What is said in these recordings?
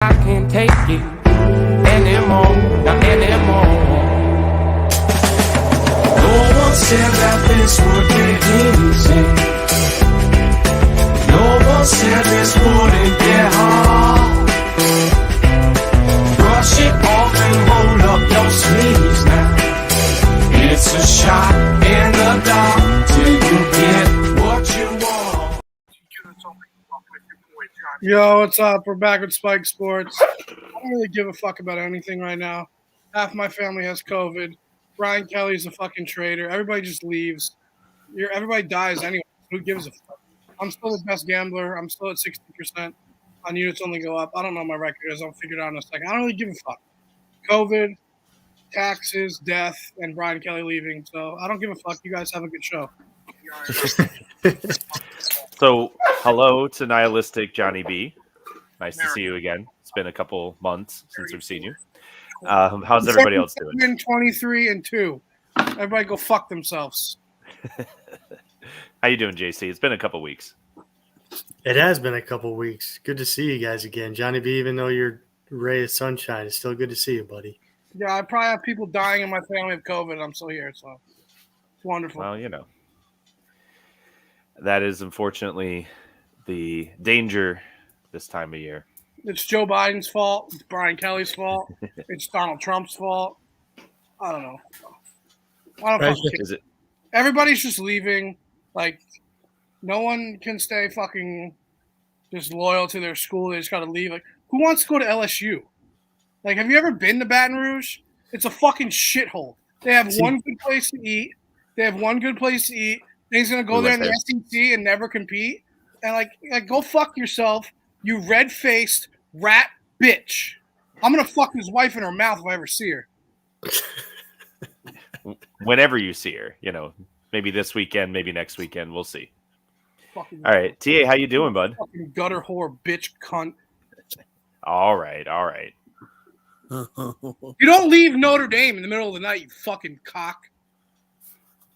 I can't take it anymore, not anymore. No one said that this would get easy. No one said this wouldn't get hard. Brush it off and roll up your sleeves now. It's a shot in the dark till you get what you want. Yo, what's up? We're back with Spike Sports. I don't really give a fuck about anything right now. Half my family has COVID. Brian Kelly's a fucking traitor. Everybody just leaves. Everybody dies anyway. Who gives a fuck? I'm still the best gambler. I'm still at 60% on units only go up. I don't know what my record is. I'll figure it out in a second. I don't really give a fuck. COVID, taxes, death, and Brian Kelly leaving. So I don't give a fuck. You guys have a good show. So, hello to Nihilistic Johnny B. Nice to see you again. It's been a couple months since we've seen you. How's everybody else doing? 23 and 2. Everybody go fuck themselves. How you doing, JC? It's been a couple weeks. It has been a couple weeks. Good to see you guys again. Johnny B, even though you're a ray of sunshine, it's still good to see you, buddy. Yeah, I probably have people dying in my family of COVID, and I'm still here, so it's wonderful. Well, that is unfortunately the danger this time of year. It's Joe Biden's fault. It's Brian Kelly's fault. It's Donald Trump's fault. I don't know. I don't fucking care. Is it? Everybody's just leaving. Like, no one can stay fucking just loyal to their school. They just got to leave. Like, who wants to go to LSU? Like, have you ever been to Baton Rouge? It's a fucking shithole. They have one good place to eat. Then he's going to go there in the SEC and never compete. And, like, go fuck yourself, you red-faced rat bitch. I'm going to fuck his wife in her mouth if I ever see her. Whenever you see her, maybe this weekend, maybe next weekend, we'll see. Fucking all right, TA, how you doing, bud? Fucking gutter whore bitch cunt. All right. You don't leave Notre Dame in the middle of the night, you fucking cock.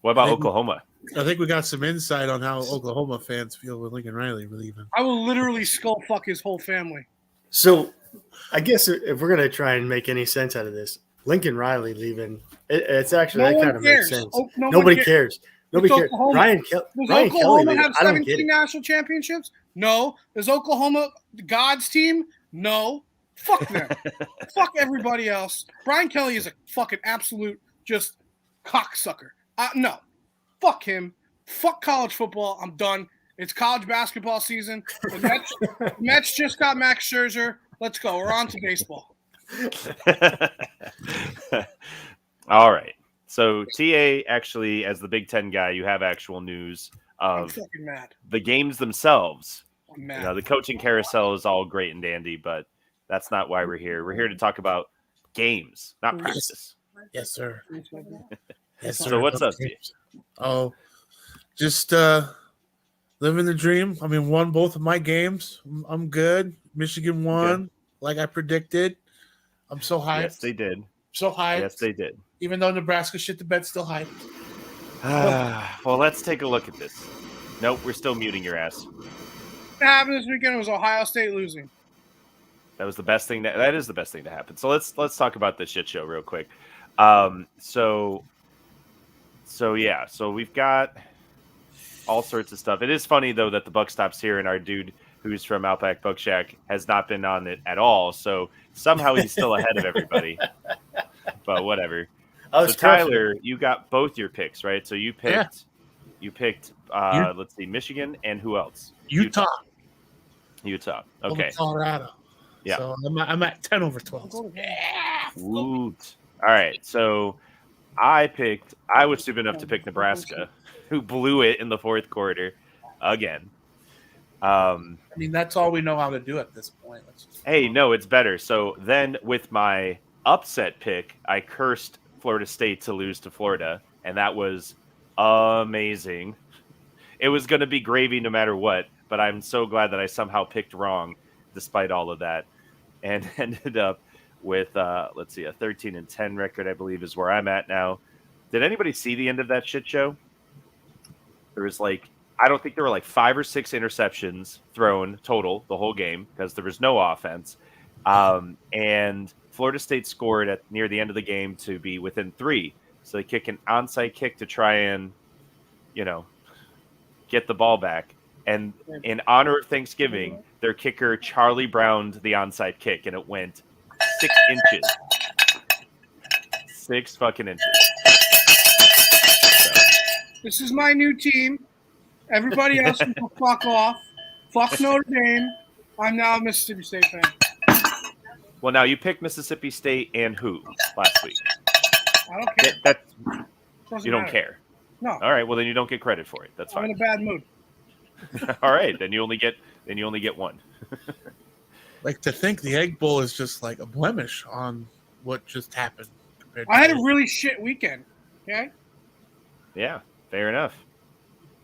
What about Oklahoma? I think we got some insight on how Oklahoma fans feel with Lincoln Riley leaving. I will literally skull fuck his whole family. So, I guess if we're gonna try and make any sense out of this, Lincoln Riley leaving, it's actually that kind of makes sense. Nobody cares. Nobody cares. Brian Oklahoma Kelly have 17 national championships? No. Does Oklahoma God's team? No. Fuck them. Fuck everybody else. Brian Kelly is a fucking absolute just cocksucker. No. Fuck him. Fuck college football. I'm done. It's college basketball season. The Mets just got Max Scherzer. Let's go. We're on to baseball. All right. So, TA, actually, as the Big Ten guy, you have actual news of the games themselves. I'm mad. The coaching carousel is all great and dandy, but that's not why we're here. We're here to talk about games, not practice. Yes, sir. Yes, sir. So, what's up, TA? Oh, just living the dream. I mean, won both of my games. I'm good. Michigan won, like I predicted. I'm so hyped. Yes, they did. So hyped. Yes, they did. Even though Nebraska shit the bed, still hyped. Well, let's take a look at this. Nope, we're still muting your ass. What happened this weekend was Ohio State losing. That was the best thing. That is the best thing to happen. So let's talk about this shit show real quick. So we've got all sorts of stuff. It is funny though that the buck stops here, and our dude who's from Outback Buck Shack has not been on it at all. So somehow he's still ahead of everybody. But whatever. So Tyler, you got both your picks, right? So you picked, let's see, Michigan and who else? Utah. Okay. Colorado. Yeah. So I'm at 10/12. Yeah. Woot. All right. So I was stupid enough to pick Nebraska, who blew it in the fourth quarter again. I mean, that's all we know how to do at this point. Hey, no, it's better. So then with my upset pick, I cursed Florida State to lose to Florida, and that was amazing. It was going to be gravy no matter what, but I'm so glad that I somehow picked wrong despite all of that, and ended up with, a 13-10 record, I believe, is where I'm at now. Did anybody see the end of that shit show? There was I don't think there were 5 or 6 interceptions thrown total the whole game because there was no offense. And Florida State scored near the end of the game to be within 3. So they kick an onside kick to try and, get the ball back. And in honor of Thanksgiving, their kicker Charlie Browned the onside kick, and it went 6 inches. 6 fucking inches. So. This is my new team. Everybody else can fuck off. Fuck Notre Dame. I'm now a Mississippi State fan. Well, now you picked Mississippi State and who last week? I don't care. You don't care. No. All right. Well, then you don't get credit for it. That's fine. I'm in a bad mood. All right. Then you only get one. Like, to think the Egg Bowl is just like a blemish on what just happened. I had a really shit weekend. Okay. Yeah. Fair enough.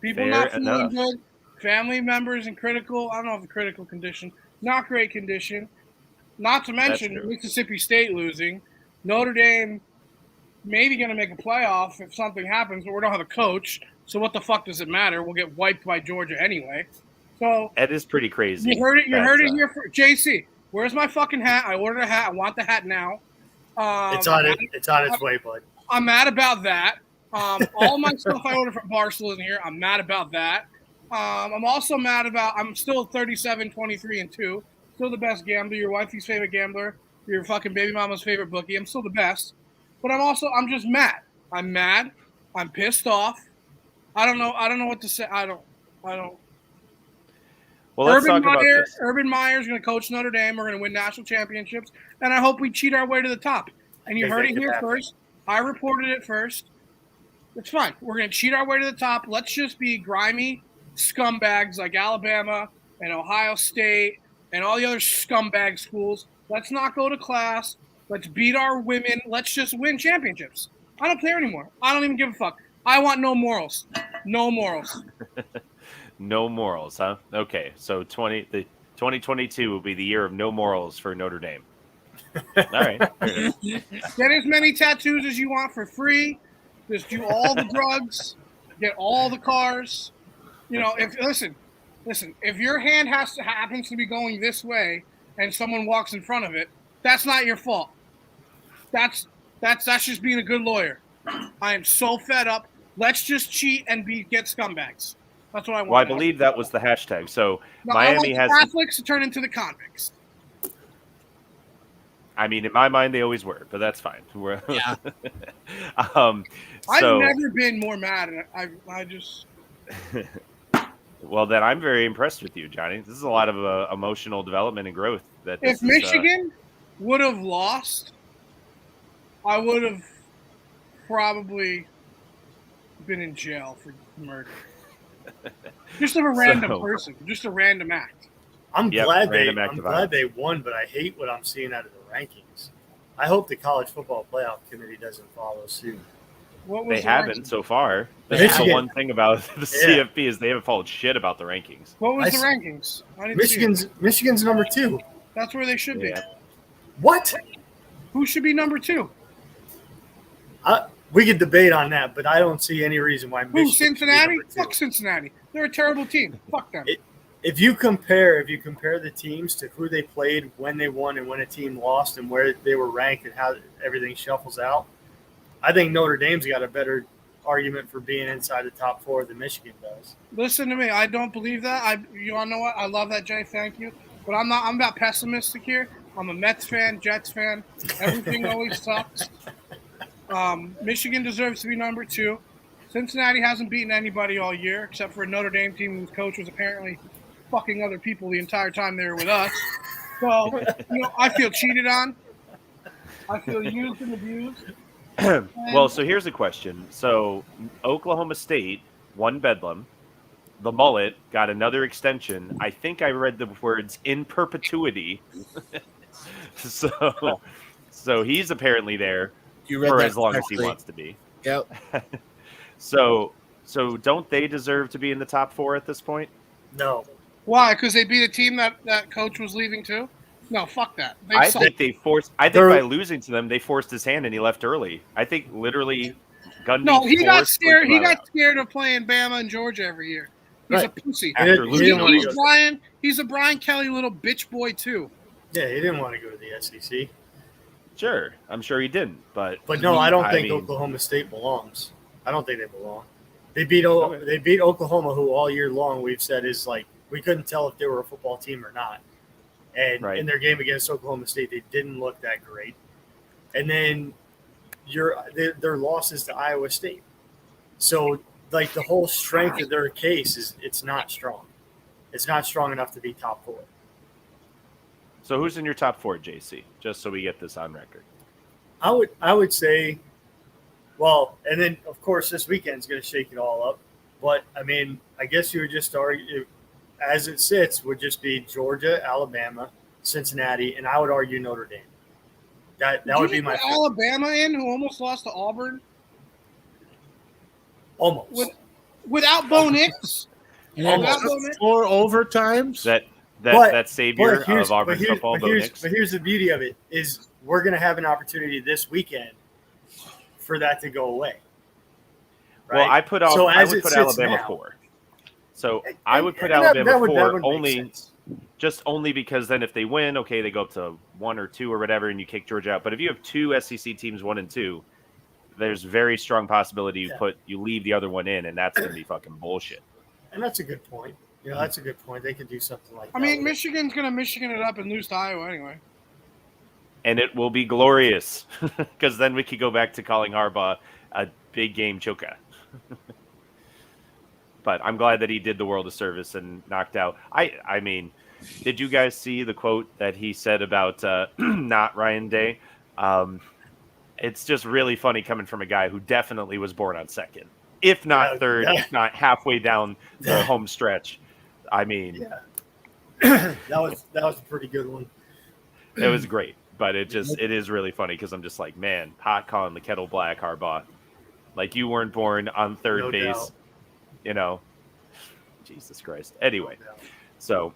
People not feeling good. Family members in critical. I don't know if the critical condition. Not great condition. Not to mention Mississippi State losing. Notre Dame maybe going to make a playoff if something happens, but we don't have a coach. So what the fuck does it matter? We'll get wiped by Georgia anyway. So that is pretty crazy. You heard it. You heard it here. For JC, where's my fucking hat? I ordered a hat. I want the hat now. It's on its way, bud. I'm mad about that. All my stuff I ordered from Barstool in here. I'm mad about that. I'm also mad about. I'm still 37, 23, and 2. Still the best gambler. Your wifey's favorite gambler. Your fucking baby mama's favorite bookie. I'm still the best. But I'm just mad. I'm mad. I'm pissed off. I don't know what to say. I don't. Well, let's talk about this. Urban Meyer's going to coach Notre Dame. We're going to win national championships, and I hope we cheat our way to the top. And you heard it here first. I reported it first. It's fine. We're going to cheat our way to the top. Let's just be grimy scumbags like Alabama and Ohio State and all the other scumbag schools. Let's not go to class. Let's beat our women. Let's just win championships. I don't care anymore. I don't even give a fuck. I want no morals. No morals. No morals, huh? Okay, so 2022 will be the year of no morals for Notre Dame. All right. Get as many tattoos as you want for free. Just do all the drugs. Get all the cars. Listen. If your hand happens to be going this way and someone walks in front of it, that's not your fault. That's just being a good lawyer. I am so fed up. Let's just cheat and get scumbags. That's what I want. Well, I believe that was the hashtag. So Miami has Catholics to turn into the convicts. I mean, in my mind, they always were, but that's fine. Yeah. I've never been more mad. I just. Well, then I'm very impressed with you, Johnny. This is a lot of emotional development and growth. If Michigan would have lost, I would have probably been in jail for murder. Just of a random person, just a random act. I'm glad they won, but I hate what I'm seeing out of the rankings. I hope the College Football Playoff Committee doesn't follow suit. They haven't so far. That's the one thing about the CFP is they haven't followed shit about the rankings. What was the rankings? Michigan's number 2. That's where they should be. What? Who should be number 2? We could debate on that, but I don't see any reason why Michigan. Who, Cincinnati? Fuck Cincinnati. They're a terrible team. Fuck them. If you compare the teams to who they played, when they won, and when a team lost, and where they were ranked, and how everything shuffles out, I think Notre Dame's got a better argument for being inside the top 4 than Michigan does. Listen to me. I don't believe that. You want to know what? I love that, Jay. Thank you. But I'm not. I'm about pessimistic here. I'm a Mets fan, Jets fan. Everything always sucks. Michigan deserves to be number 2. Cincinnati hasn't beaten anybody all year except for a Notre Dame team whose coach was apparently fucking other people the entire time they were with us. So, I feel cheated on. I feel used and abused. Well, so here's a question. So Oklahoma State won Bedlam. The Mullet got another extension. I think I read the words in perpetuity. So he's apparently there for as long as he wants to be. Yep. So don't they deserve to be in the top 4 at this point? No. Why? Because they beat a team that coach was leaving too? No, fuck that. I think by losing to them, they forced his hand and he left early. I think literally Gundy. No, he got scared. He got scared of playing Bama and Georgia every year. He's a pussy. After losing, He's a Brian Kelly little bitch boy too. Yeah, he didn't want to go to the SEC. Sure, I'm sure he didn't, but no, I don't think mean, Oklahoma State belongs. I don't think they belong. They beat Okay. they beat Oklahoma, who all year long we've said is like we couldn't tell if they were a football team or not. And Right. in their game against Oklahoma State, they didn't look that great. And then their losses to Iowa State. So like the whole strength of their case is it's not strong. It's not strong enough to be top 4. So who's in your top 4, JC? Just so we get this on record. I would say, well, and then of course this weekend's going to shake it all up. But I mean, I guess you would just argue, as it sits, would just be Georgia, Alabama, Cincinnati, and I would argue Notre Dame. That would be my put Alabama in, who almost lost to Auburn almost without Bo Nix. And Without Bo Nix. 4 overtimes. That savior of Auburn but football, Bo Nix. But here's the beauty of it is we're going to have an opportunity this weekend for that to go away. Right? Well, I would put Alabama now, 4. So I would put and Alabama that would 4 make only sense. just only because then if they win, okay, they go up to 1 or 2 or whatever, and you kick Georgia out. But if you have 2 SEC teams, 1 and 2, there's very strong possibility you leave the other one in, and that's going to be fucking bullshit. And that's a good point. You know, that's a good point. They could do something like that. I mean, Michigan's going to Michigan it up and lose to Iowa anyway. And it will be glorious because then we could go back to calling Harbaugh a big game choker. But I'm glad that he did the world a service and knocked out. I mean, did you guys see the quote that he said about not Ryan Day? It's just really funny coming from a guy who definitely was born on second, if not third, if not halfway down the home stretch. I mean, that was a pretty good one. It was great, but it is really funny because I'm just like, man, hot calling the kettle black, Harbaugh. Like you weren't born on third base, doubt. You know. Jesus Christ. Anyway, so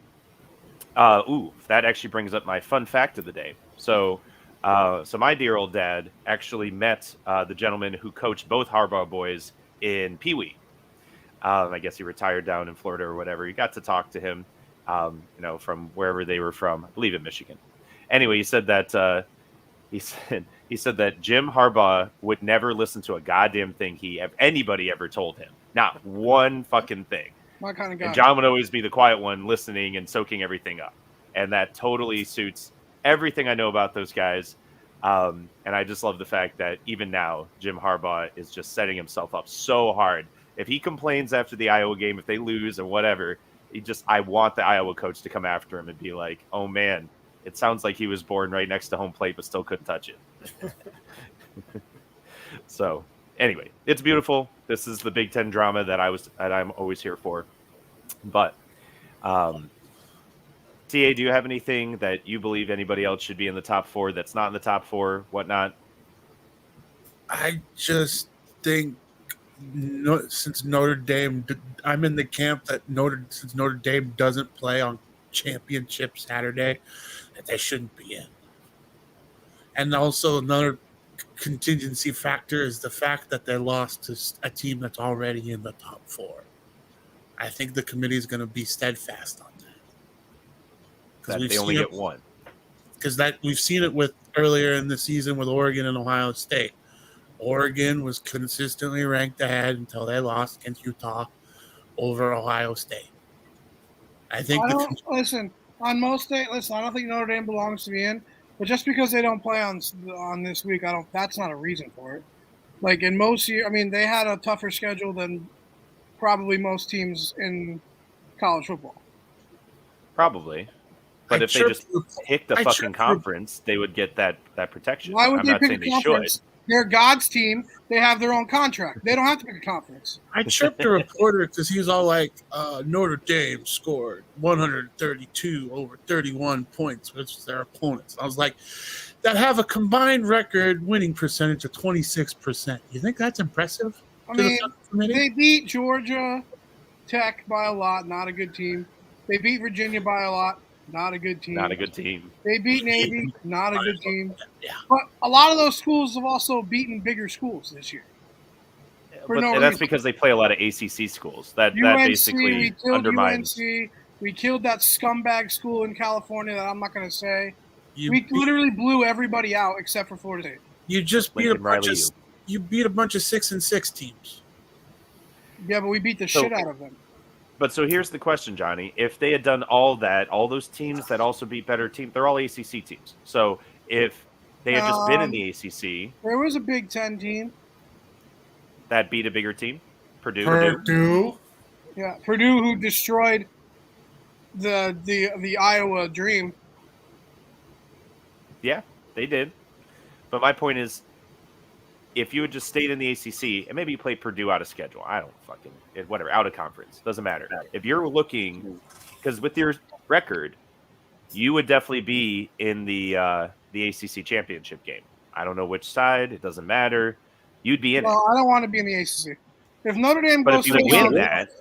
that actually brings up my fun fact of the day. So my dear old dad actually met the gentleman who coached both Harbaugh boys in Pee Wee. I guess he retired down in Florida or whatever. He got to talk to him, from wherever they were from, I believe in Michigan. Anyway, he said that he said that Jim Harbaugh would never listen to a goddamn thing anybody ever told him. Not one fucking thing. My kind of guy. And John would always be the quiet one, listening and soaking everything up, and that totally suits everything I know about those guys. And I just love the fact that even now, Jim Harbaugh is just setting himself up so hard. If he complains after the Iowa game, if they lose or whatever, I want the Iowa coach to come after him and be like, oh man, it sounds like he was born right next to home plate, but still couldn't touch it. So anyway, it's beautiful. This is the Big Ten drama that I'm always here for. But, TA, do you have anything that you believe anybody else should be in the top 4 that's not in the top 4, whatnot? I just think since Notre Dame, I'm in the camp that since Notre Dame doesn't play on championship Saturday, that they shouldn't be in. And also another contingency factor is the fact that they lost to a team that's already in the top 4. I think the committee is going to be steadfast on that. That they only get one. Because we've seen it with earlier in the season with Oregon and Ohio State. Oregon was consistently ranked ahead until they lost against Utah over Ohio State. I listen, on most days, I don't think Notre Dame belongs to be in, but just because they don't play on this week, that's not a reason for it. Like in most years, I mean, they had a tougher schedule than probably most teams in college football. Probably. But if they just picked the fucking conference, they would get that protection. Why would I'm they not pick saying a conference? They should. They're God's team. They have their own contract. They don't have to pick a conference. I chirped the reporter because he was all like, Notre Dame scored 132 over 31 points, which is their opponents. I was like, that have a combined record winning percentage of 26%. You think that's impressive? I mean, they beat Georgia Tech by a lot, not a good team. They beat Virginia by a lot, not a good team. Not a good team. They beat Navy, not a good team. Yeah. But a lot of those schools have also beaten bigger schools this year. But that's because they play a lot of ACC schools. That basically undermines. UNC. We killed that scumbag school in California that I'm not going to say. We literally blew everybody out except for Florida State. You just beat Lincoln Riley, you beat a bunch of 6-6 teams. Yeah, but we beat the So- shit out of them. But so here's the question, Johnny. If they had done all that, all those teams that also beat better teams, they're all ACC teams. So if they had just been in the ACC, There was a Big Ten team. that beat a bigger team, Purdue. Purdue. Yeah, Purdue, who destroyed the Iowa dream. Yeah, they did. But my point is, if you had just stayed in the ACC and maybe you played Purdue out of schedule, I don't fucking whatever, out of conference, doesn't matter. If you're looking, because with your record, you would definitely be in the ACC championship game. I don't know which side; it doesn't matter. You'd be in it. Well, I don't want to be in the ACC. If Notre Dame But goes if you to a win conference,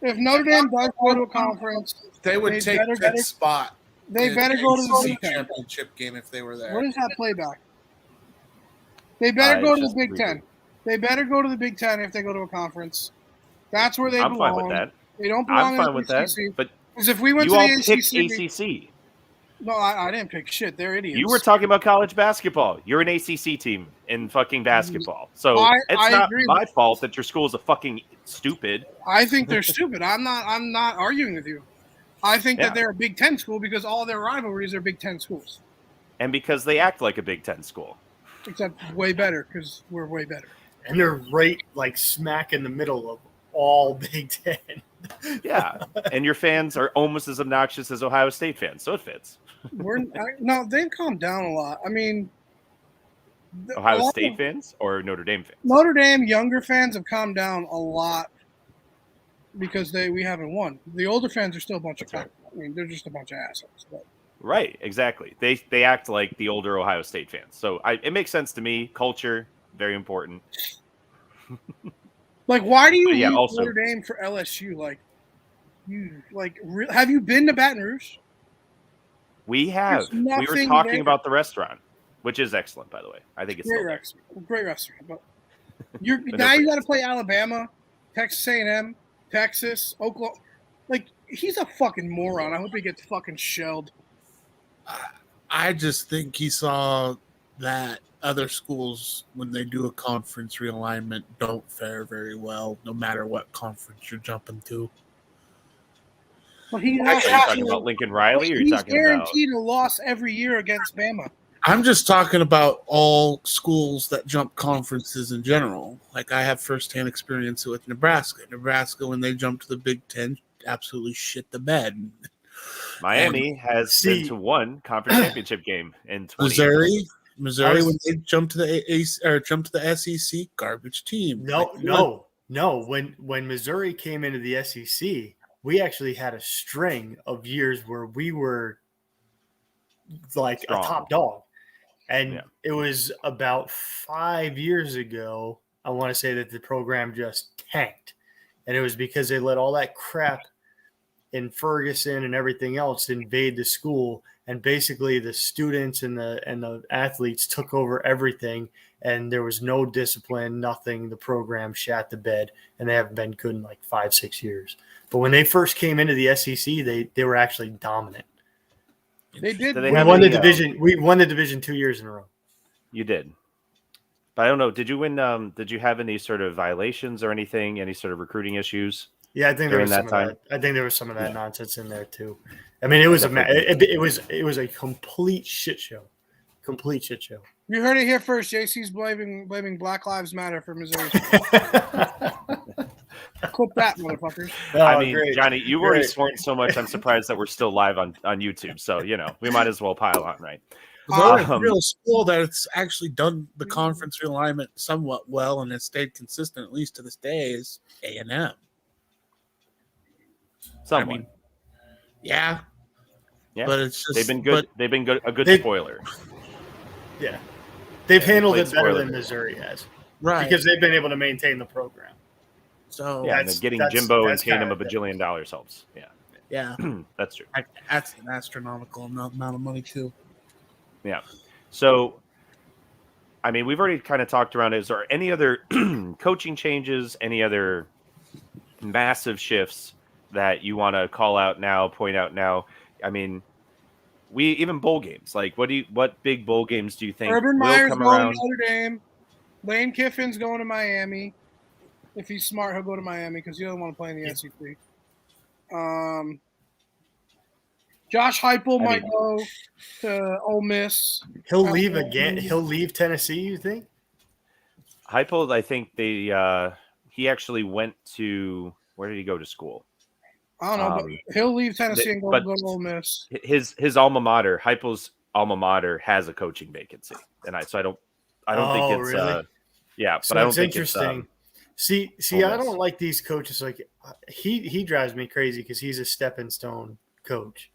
that, if Notre Dame does go to a conference, They would take that spot. They in better the go to the ACC Big Ten. championship game if they were there. What is that playback? They better go to the just Big read Ten. it. They better go to the Big Ten if they go to a conference. That's where they I'm belong. fine with that. They don't belong I'm in fine the with that. ACC. But Because if we went you to all the picked ACC, ACC. no, I didn't pick shit. They're idiots. You were talking about college basketball. You're an ACC team in fucking basketball. So it's I not agree my with- fault that your school is a fucking stupid. I think they're stupid. I'm not arguing with you. I think Yeah. that they're a Big Ten school because all their rivalries are Big Ten schools, And because they act like a Big Ten school. except way better because we're way better. And they're right like smack in the middle of all Big Ten. Yeah. And your fans are almost as obnoxious as Ohio State fans. So it fits. No, they've calmed down a lot. I mean, a Ohio lot State of fans or Notre Dame fans? Notre Dame younger fans have calmed down a lot because we haven't won. The older fans are still a bunch of That's right. I mean, they're just a bunch of assholes. But Right, exactly. They act like the older Ohio State fans. So it makes sense to me. Culture, very important. like, why do you But yeah, use also- Notre Dame for LSU? Have you been to Baton Rouge? We have. There's We were nothing talking there. about the restaurant, which is excellent, by the way. I think it's still there. Great restaurant. But now no you got to praise. play Alabama, Texas A&M, Texas, Oklahoma. Like, he's a fucking moron. I hope he gets fucking shelled. I just think he saw that other schools, when they do a conference realignment, don't fare very well, no matter what conference you're jumping to. But he Are has you talking about Lincoln Riley, or are you he's talking about? guaranteed a loss every year against Bama. I'm just talking about all schools that jump conferences in general. Like, I have firsthand experience with Nebraska. Nebraska, when they jumped to the Big Ten, absolutely shit the bed. Miami has been to one conference championship game in 20. Missouri, when they jumped to the SEC, garbage team. No. When Missouri came into the SEC, we actually had a string of years where we were like Strong. a top dog. And Yeah. it was about 5 years ago, I want to say, that the program just tanked. And it was because they let all that crap in Ferguson and everything else invade the school. And basically the students and the athletes took over everything. And there was no discipline, nothing. The program shat the bed, and they haven't been good in like 5-6 years. But when they first came into the SEC, they were actually dominant. They did. Do they We have won the any, division. We won the division 2 years in a row. You did. But I don't know. Did you win? Did you have any sort of violations or anything? Any sort of recruiting issues? Yeah, I think there During was that some of time? that. I think there was some of that nonsense in there too. I mean, it was it was a complete shit show. Complete shit show. You heard it here first. JC's blaming Black Lives Matter for Missouri. Clip that, motherfuckers. I mean, great. Johnny, you've already Great. sworn so much. I'm surprised that we're still live on YouTube. So we might as well pile on, right? The only Um, real school that's actually done the conference realignment somewhat well and has stayed consistent, at least to this day, is A&M. Someone. Yeah, Yeah, but it's just they've been good. They've been good. A good They- spoiler. Yeah, they've handled played it better spoiler. than Missouri has right because they've been able to maintain the program. So Yeah, and That's- then getting that's- Jimbo and that's paying him kinda $1 bajillion helps. Yeah, yeah, that's true. that's an astronomical amount of money too. Yeah. So, I mean, we've already kind of talked around it. Is there any other coaching changes, any other massive shifts that you want to call out now, point out now? I mean, even bowl games. Like, what big bowl games do you think Urban will Meyer's come going around? to Notre Dame. Lane Kiffin's going to Miami. If he's smart, he'll go to Miami because he doesn't want to play in the SEC. Josh Heupel might go to Ole Miss. He'll leave again. He'll leave Tennessee. You think? Heupel, I think he actually went to, where did he go to school? I don't know, but he'll leave Tennessee and go to Ole Miss. His alma mater, Heupel's alma mater, has a coaching vacancy, and I don't think it's really? yeah, So but I don't it's think interesting. See, I don't like these coaches. Like he drives me crazy because he's a stepping stone coach.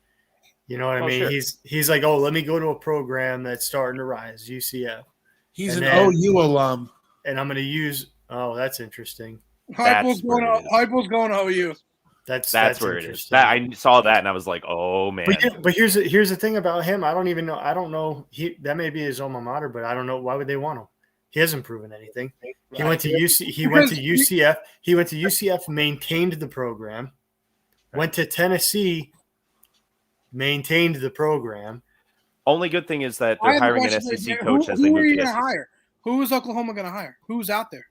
You know what I mean? Sure. He's like, oh, let me go to a program that's starting to rise, UCF. He's an OU alum, and I'm going to use. Oh, that's interesting. Heupel's going to OU. That's where it is. That I saw that and I was like, oh man. But here's the thing about him. I don't even know. I don't know. That may be his alma mater, but I don't know why would they want him. He hasn't proven anything. He went to UC. He went to UCF. He went to UCF. Maintained the program. Went to Tennessee. Maintained the program. Only good thing is that they're hiring an SEC coach as they move to the SEC. Who are you going to hire? Who is Oklahoma going to hire? Who's out there?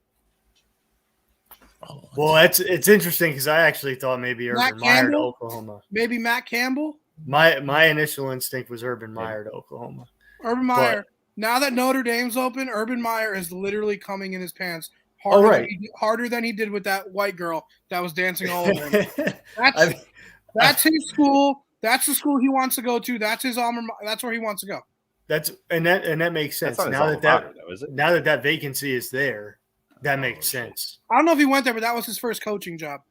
Well, it's interesting because I actually thought maybe Urban Meyer to Oklahoma. Maybe Matt Campbell. My initial instinct was Urban Meyer to Oklahoma. Urban Meyer. Now that Notre Dame's open, Urban Meyer is literally coming in his pants harder than he did with that white girl that was dancing all over him. That's his school. That's the school he wants to go to. That's his alma. That's where he wants to go. That makes sense. Now that vacancy is there. That makes sense. I don't know if he went there, but that was his first coaching job.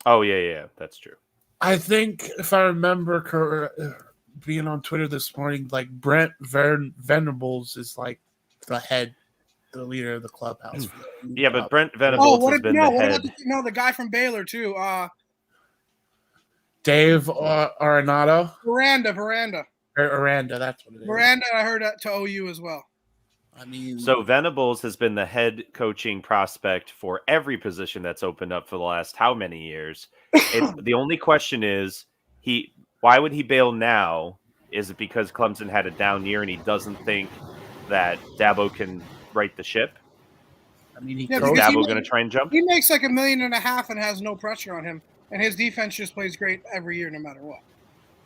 Oh, yeah, that's true. I think if I remember being on Twitter this morning, like Brent Venables is like the leader of the clubhouse. Yeah, but Brent Venables has been the head. The guy from Baylor, too. Dave Arenado? Aranda, that's what it is. Aranda, I heard to OU as well. I mean, so Venables has been the head coaching prospect for every position that's opened up for the last how many years? The only question is, why would he bail now? Is it because Clemson had a down year and he doesn't think that Dabo can right the ship? I mean, is Dabo going to try and jump? He makes like $1.5 million and has no pressure on him, and his defense just plays great every year, no matter what.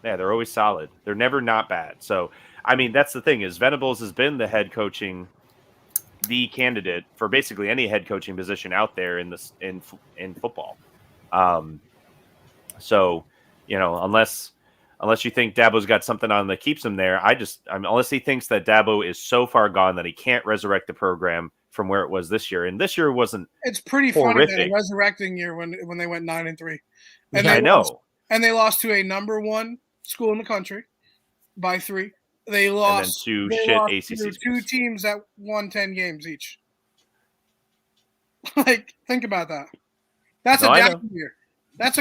Yeah, they're always solid. They're never not bad. So, I mean, that's the thing is Venables has been the head coaching, the candidate for basically any head coaching position out there in football. So, unless you think Dabo's got something on that keeps him there, unless he thinks that Dabo is so far gone that he can't resurrect the program from where it was this year. And this year wasn't. It's pretty horrific. Funny that resurrecting year when they went 9-3, and I know, and they lost to a number one school in the country by 3. They lost and then ACC two teams that won 10 games each. Like, think about that. That's a down year. That's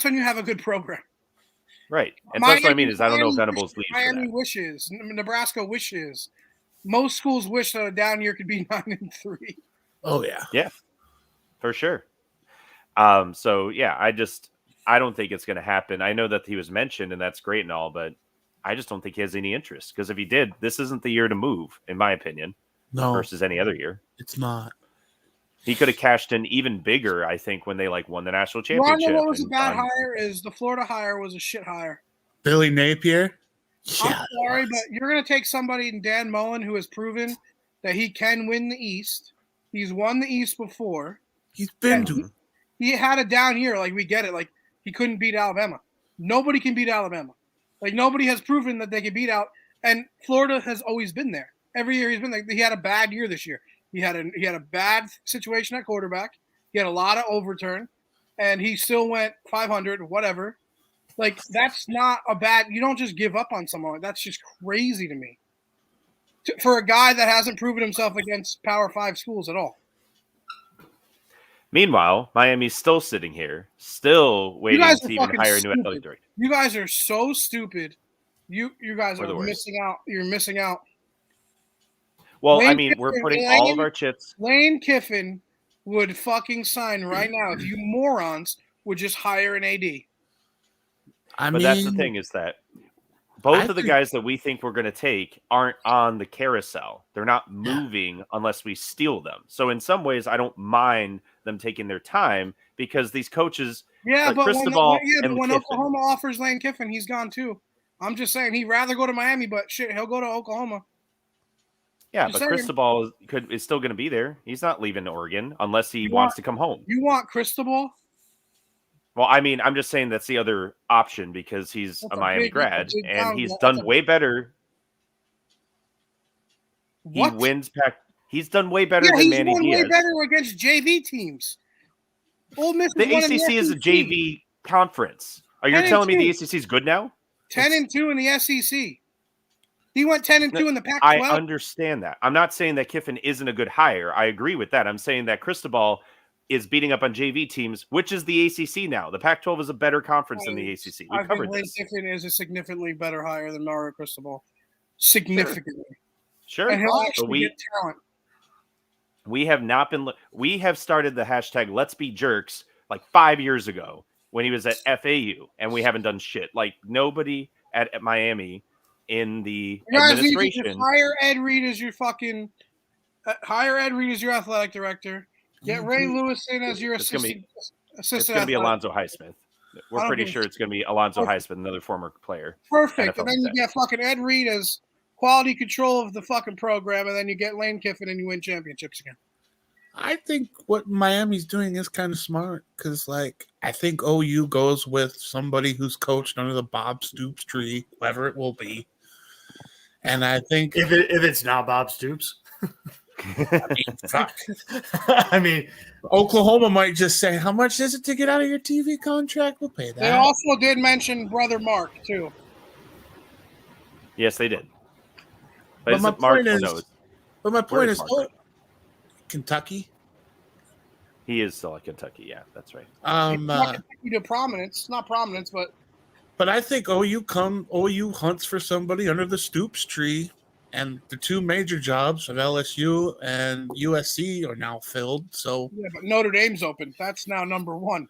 when you have a good program. Right. And that's what I mean is I don't know if Venables leaves. Miami wishes. Nebraska wishes. Most schools wish that a down year could be 9-3. Oh yeah. Yeah. For sure. So yeah, I don't think it's going to happen. I know that he was mentioned and that's great and all, but I just don't think he has any interest because if he did, this isn't the year to move, in my opinion. No. Versus any other year. It's not. He could have cashed in even bigger, I think, when they won the national championship. What was a bad hire is the Florida hire was a shit hire. Billy Napier? Yeah, I'm sorry, but you're going to take somebody in Dan Mullen who has proven that he can win the East. He's won the East before. He's been to. He had a down year. Like, we get it. Like, he couldn't beat Alabama. Nobody can beat Alabama. Like, nobody has proven that they can beat out. And Florida has always been there. Every year he's been there. He had a bad year this year. He had a bad situation at quarterback. He had a lot of overturn, and he still went 500, whatever. Like, that's not a bad – you don't just give up on someone. That's just crazy to me. For a guy that hasn't proven himself against Power 5 schools at all. Meanwhile, Miami's still sitting here, still waiting to even hire a new athletic director. You guys are so stupid. You guys are missing out. You're missing out. Well, we're putting all of our chips. Lane Kiffin would fucking sign right now if you morons would just hire an AD. But that's the thing is that both of the guys that we think we're going to take aren't on the carousel. They're not moving unless we steal them. So in some ways, I don't mind them taking their time because these coaches, Yeah, like but Cristobal when Kiffin, Oklahoma offers Lane Kiffin, he's gone too. I'm just saying he'd rather go to Miami, but shit, he'll go to Oklahoma. Yeah, Just but saying. Cristobal is still going to be there. He's not leaving Oregon unless he wants to come home. You want Cristobal? Well, I mean, I'm just saying that's the other option because he's a Miami grad and he's done way better. What? He wins Pac. He's done way better than Manny Diaz. He's won way better against JV teams. Ole Miss The ACC is a JV conference. Are you telling me the ACC is good now? 10-2 in the SEC. He went 10-2 in the Pac-12. I understand that. I'm not saying that Kiffin isn't a good hire. I agree with that. I'm saying that Cristobal is beating up on JV teams, which is the ACC now. The Pac-12 is a better conference than the ACC. We covered this. Lane Kiffin is a significantly better hire than Mario Cristobal. Significantly. Sure. And he'll actually get talent. We have not been. We have started the hashtag Let's Be Jerks like 5 years ago when he was at FAU, and we haven't done shit. Like nobody at Miami in the administration. Hire Ed Reed as your fucking. Hire Ed Reed as your athletic director. Get Ray Lewis in as your assistant. It's going to be Alonzo Highsmith. We're pretty sure it's going to be Alonzo Highsmith, another former player. Perfect. NFL and then you get fucking Ed Reed as quality control of the fucking program, and then you get Lane Kiffin and you win championships again. I think what Miami's doing is kind of smart because, like, I think OU goes with somebody who's coached under the Bob Stoops tree, whoever it will be. And I think if it's not Bob Stoops. Fuck. I mean, Oklahoma might just say, "How much is it to get out of your TV contract? We'll pay that." They also did mention brother Mark too. Yes, they did. But my point is, Kentucky. He is still at Kentucky. Yeah, that's right. Kentucky to prominence, not prominence, but I think OU hunts for somebody under the Stoops tree. And the two major jobs of LSU and USC are now filled. So yeah, but Notre Dame's open. That's now number one.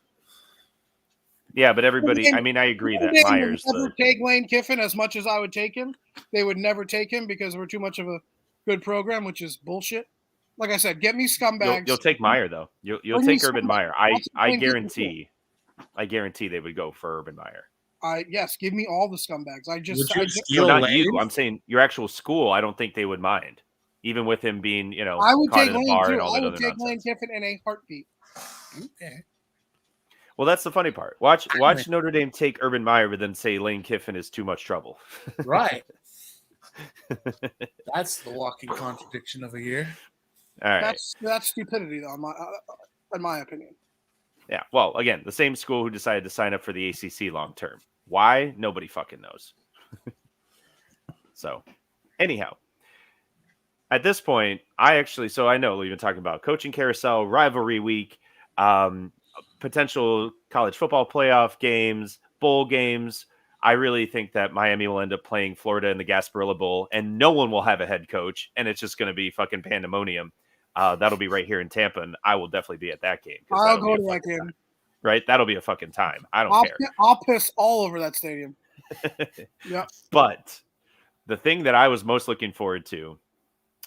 Yeah, but everybody. I mean, I agree that Myers would never take Lane Kiffin as much as I would take him. They would never take him because we're too much of a good program, which is bullshit. Like I said, get me scumbags. You'll take Meyer though. You'll take Urban Meyer. I guarantee. I guarantee they would go for Urban Meyer. Yes, give me all the scumbags. Not you. I'm saying your actual school. I don't think they would mind, even with him being, I would caught take in a Lane bar too. and all that I would other take nonsense. Lane Kiffin in a heartbeat. Okay. Well, that's the funny part. Watch Notre Dame take Urban Meyer, but then say Lane Kiffin is too much trouble. Right. That's the walking contradiction of a year. All right. That's stupidity, though, in my opinion. Yeah. Well, again, the same school who decided to sign up for the ACC long term. Why? Nobody fucking knows. So, anyhow, at this point, I know we've been talking about coaching carousel, rivalry week, potential college football playoff games, bowl games. I really think that Miami will end up playing Florida in the Gasparilla Bowl, and no one will have a head coach, and it's just going to be fucking pandemonium. That'll be right here in Tampa, and I will definitely be at that game. I'll go to that game. Right? That'll be a fucking time. I'll care. I'll piss all over that stadium. Yeah. But the thing that I was most looking forward to,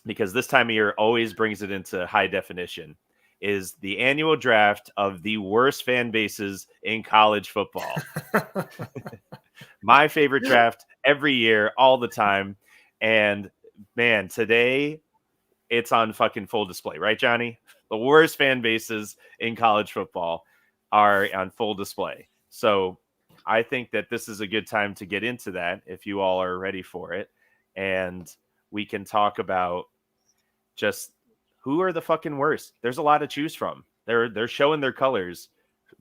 because this time of year always brings it into high definition, is the annual draft of the worst fan bases in college football. My favorite draft every year, all the time. And man, today it's on fucking full display, right, Johnny? The worst fan bases in college football are on full display. So I think that this is a good time to get into that if you all are ready for it. And we can talk about just who are the fucking worst. There's a lot to choose from. They're showing their colors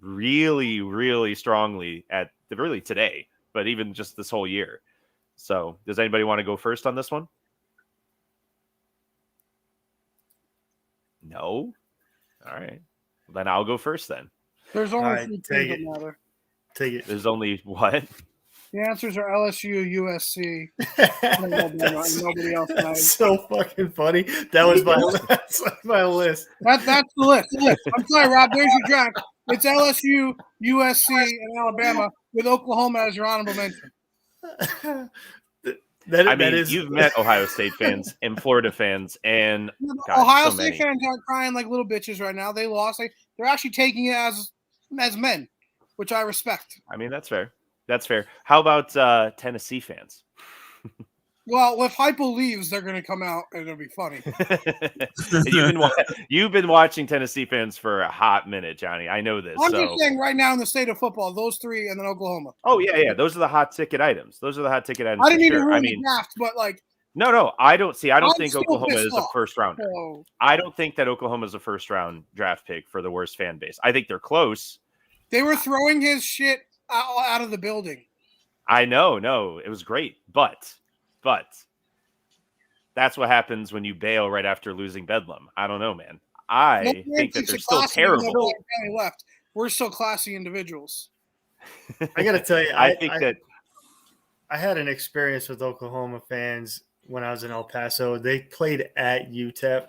really, really strongly really today, but even just this whole year. So does anybody want to go first on this one? No? All right. Well, then I'll go first then. There's only three teams that matter. Take it. There's only what? The answers are LSU, USC. Nobody else knows. That's so fucking funny. That was my list. That's the list. I'm sorry, Rob. There's your draft. It's LSU, USC, and Alabama with Oklahoma as your honorable mention. You've met Ohio State fans and Florida fans, and God, Ohio so State many. fans aren't crying like little bitches right now. They lost. They're actually taking it as men, which I respect. I mean, that's fair. That's fair. How about Tennessee fans? Well, if Heupel leaves, they're going to come out and it'll be funny. You've been watching Tennessee fans for a hot minute, Johnny. I know this. I'm just saying right now in the state of football, those three and then Oklahoma. Oh, yeah. Those are the hot ticket items. I didn't need to ruin the draft, but like. No. I don't I'm think Oklahoma is a first rounder. So. I don't think that Oklahoma is a first round draft pick for the worst fan base. I think they're close. They were throwing his shit out of the building. I know. No, it was great. But that's what happens when you bail right after losing Bedlam. I don't know, man. I think that they're still terrible. Left. We're still classy individuals. I got to tell you, I think that I had an experience with Oklahoma fans when I was in El Paso. They played at UTEP,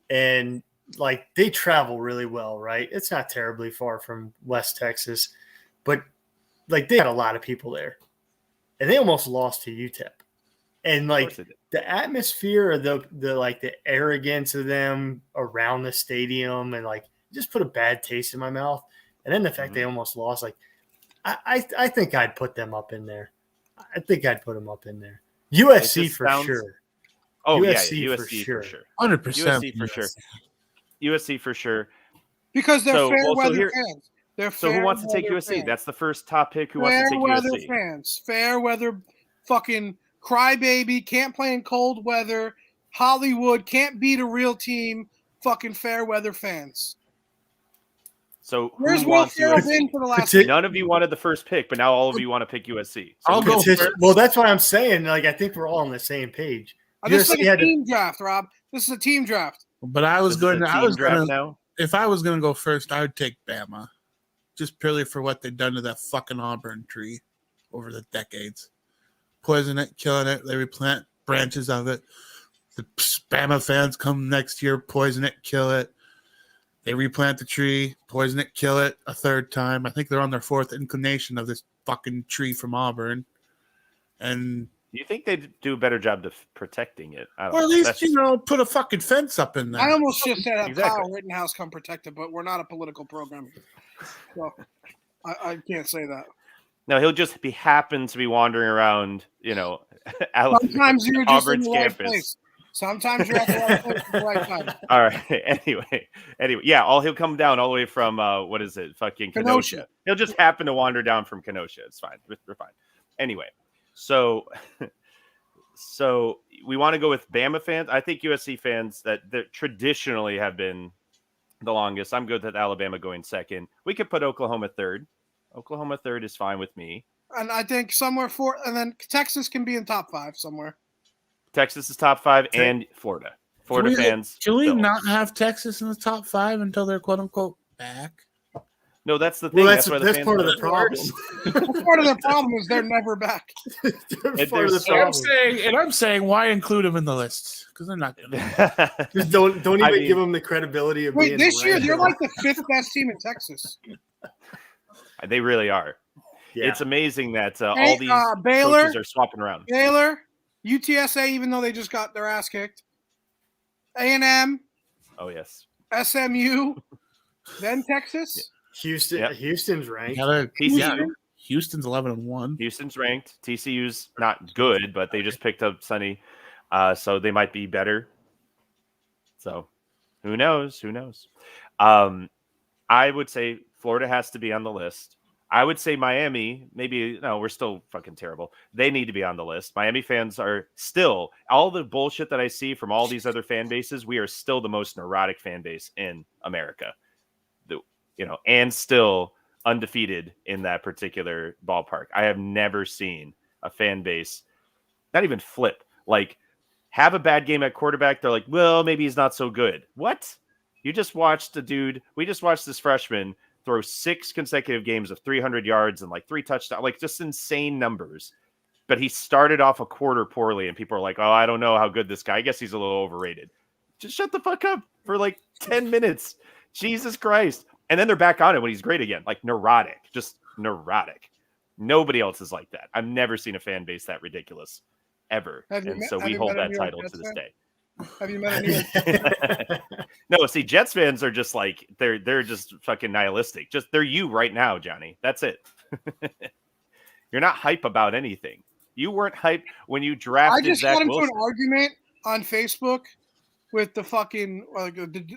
and like they travel really well, right? It's not terribly far from West Texas, but like they had a lot of people there, and they almost lost to UTEP. And like the atmosphere of the arrogance of them around the stadium and like just put a bad taste in my mouth. And then the fact they almost lost, like I think I'd put them up in there. I think I'd put them up in there. USC for sure. Oh, USC for sure. 100%. USC for sure. USC for sure. Because they're fair weather fans. So who wants to take USC? Fans. That's the first top pick. Who wants to take USC? Fair weather fans. Fair weather fucking crybaby, can't play in cold weather. Hollywood can't beat a real team. Fucking fair weather fans. So where's Will Ferrell been for the last? None of you wanted the first pick, but now all of you want to pick USC. So I'll go first. Well, that's why I'm saying. Like, I think we're all on the same page. This is like a team draft, Rob. This is a team draft. But I was going to. Now. If I was going to go first, I would take Bama, just purely for what they've done to that fucking Auburn tree over the decades. Poison it, killing it. They replant branches of it. The Bama fans come next year, poison it, kill it. They replant the tree, poison it, kill it a third time. I think they're on their fourth incarnation of this fucking tree from Auburn. And do you think they'd do a better job of protecting it? Or at least, put a fucking fence up in there. I almost just said Kyle Rittenhouse come protect it, but we're not a political program. So I can't say that. No, he'll just happen to be wandering around, sometimes you're just Auburn's in the right campus. place. Sometimes you're at the right place at the right time. All right. Anyway, yeah. He'll come down all the way from what is it? Fucking Kenosha. He'll just happen to wander down from Kenosha. It's fine. We're fine. Anyway, so we want to go with Bama fans. I think USC fans that traditionally have been the longest. I'm good with Alabama going second. We could put Oklahoma third. Oklahoma third is fine with me. And I think somewhere fourth, and then Texas can be in top 5 somewhere. Texas is top 5 and Florida. Florida fans. Can we not have Texas in the top 5 until they're quote unquote back? No, that's the thing. Well, that's fans part of the problem. That's part of the problem is they're never back. I'm saying, why include them in the list? Because they're not going to. Just don't even give them the credibility of being this year they're like the 5th best team in Texas. They really are. Yeah. It's amazing that all these Baylor, coaches are swapping around. Baylor, UTSA, even though they just got their ass kicked. A&M. Oh, yes. SMU. Then Texas. Houston. Yep. Houston's ranked. Houston's 11-1. Houston's ranked. TCU's not good, but they just picked up Sonny, so they might be better. So, who knows? I would say Florida has to be on the list. I would say Miami, we're still fucking terrible. They need to be on the list. Miami fans are still, all the bullshit that I see from all these other fan bases, we are still the most neurotic fan base in America. And still undefeated in that particular ballpark. I have never seen a fan base not even flip, like have a bad game at quarterback. They're like, well, maybe he's not so good. What? We just watched this freshman throw 6 consecutive games of 300 yards and like 3 touchdowns, like just insane numbers. But he started off a quarter poorly and people are like, oh, I don't know how good this guy, I guess he's a little overrated. Just shut the fuck up for like 10 minutes. Jesus Christ. And then they're back on it when he's great again. Like neurotic, just neurotic. Nobody else is like that. I've never seen a fan base that ridiculous ever. Have you And met- so have we you hold met a that New York title Jets to this fan? day. Have you met any? No, see, Jets fans are just like they're just fucking nihilistic. Just they're you right now, Johnny. That's it. You're not hype about anything. You weren't hype when you I drafted just Zach got into Wilson. an argument on Facebook with the fucking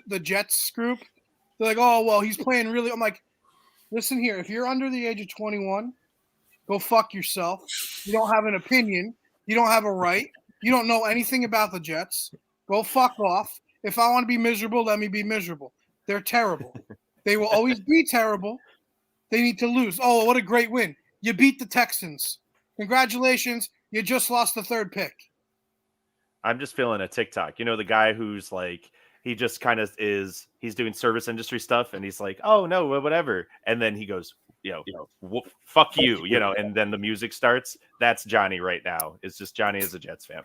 the Jets group. They're like, "Oh, well, he's playing really." I'm like, "Listen here. If you're under the age of 21, go fuck yourself. You don't have an opinion. You don't have a right. You don't know anything about the Jets. Go fuck off. If I want to be miserable, let me be miserable. They're terrible. They will always be terrible. They need to lose. Oh, what a great win. You beat the Texans. Congratulations. You just lost the third pick." I'm just feeling a TikTok. You know, the guy who's like, he just kind of he's doing service industry stuff and he's like, oh, no, whatever. And then he goes, fuck you, and then the music starts. That's Johnny right now. It's just Johnny as a Jets fan.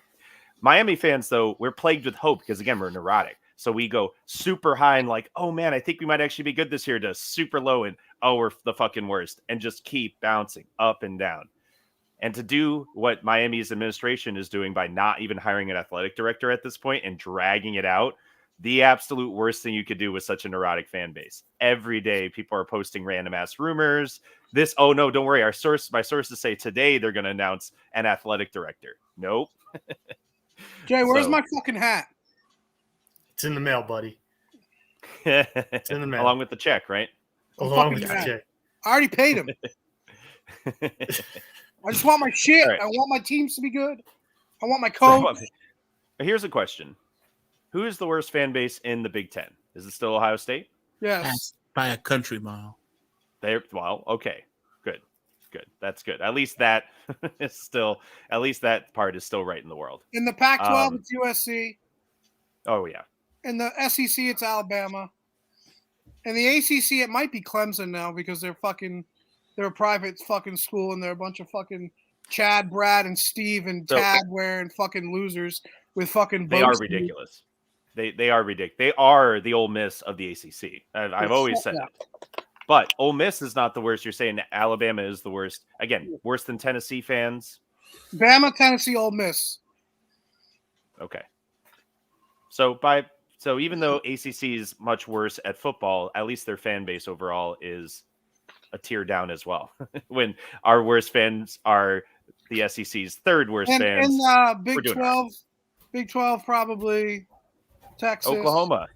Miami fans, though, we're plagued with hope because, again, we're neurotic. So we go super high and like, oh, man, I think we might actually be good this year, to super low and, oh, we're the fucking worst, and just keep bouncing up and down. And to do what Miami's administration is doing by not even hiring an athletic director at this point and dragging it out, the absolute worst thing you could do with such a neurotic fan base. Every day, people are posting random ass rumors. Oh no, don't worry. My sources say today they're going to announce an athletic director. Nope. Jay, where's my fucking hat? It's in the mail, buddy. It's in the mail. Along with the check, right? Along with the fucking check. I already paid him. I just want my shit. Right. I want my teams to be good. I want my coach. Here's a question. Who is the worst fan base in the Big Ten? Is it still Ohio State? Yes. By a country mile. Well, okay. Good. That's good. At least that is still, at least that part is still right in the world. In the Pac-12, it's USC. Oh, yeah. In the SEC, it's Alabama. In the ACC, it might be Clemson now because they're a private fucking school and they're a bunch of fucking Chad, Brad, and Steve and Tad wearing fucking losers with fucking. They are ridiculous. They are ridiculous. They are the Ole Miss of the ACC. I've always said that. But Ole Miss is not the worst. You're saying Alabama is the worst. Again, worse than Tennessee fans. Bama, Tennessee, Ole Miss. Okay. So even though ACC is much worse at football, at least their fan base overall is a tier down as well. When our worst fans are the SEC's third worst fans. And Big 12 probably Texas, Oklahoma.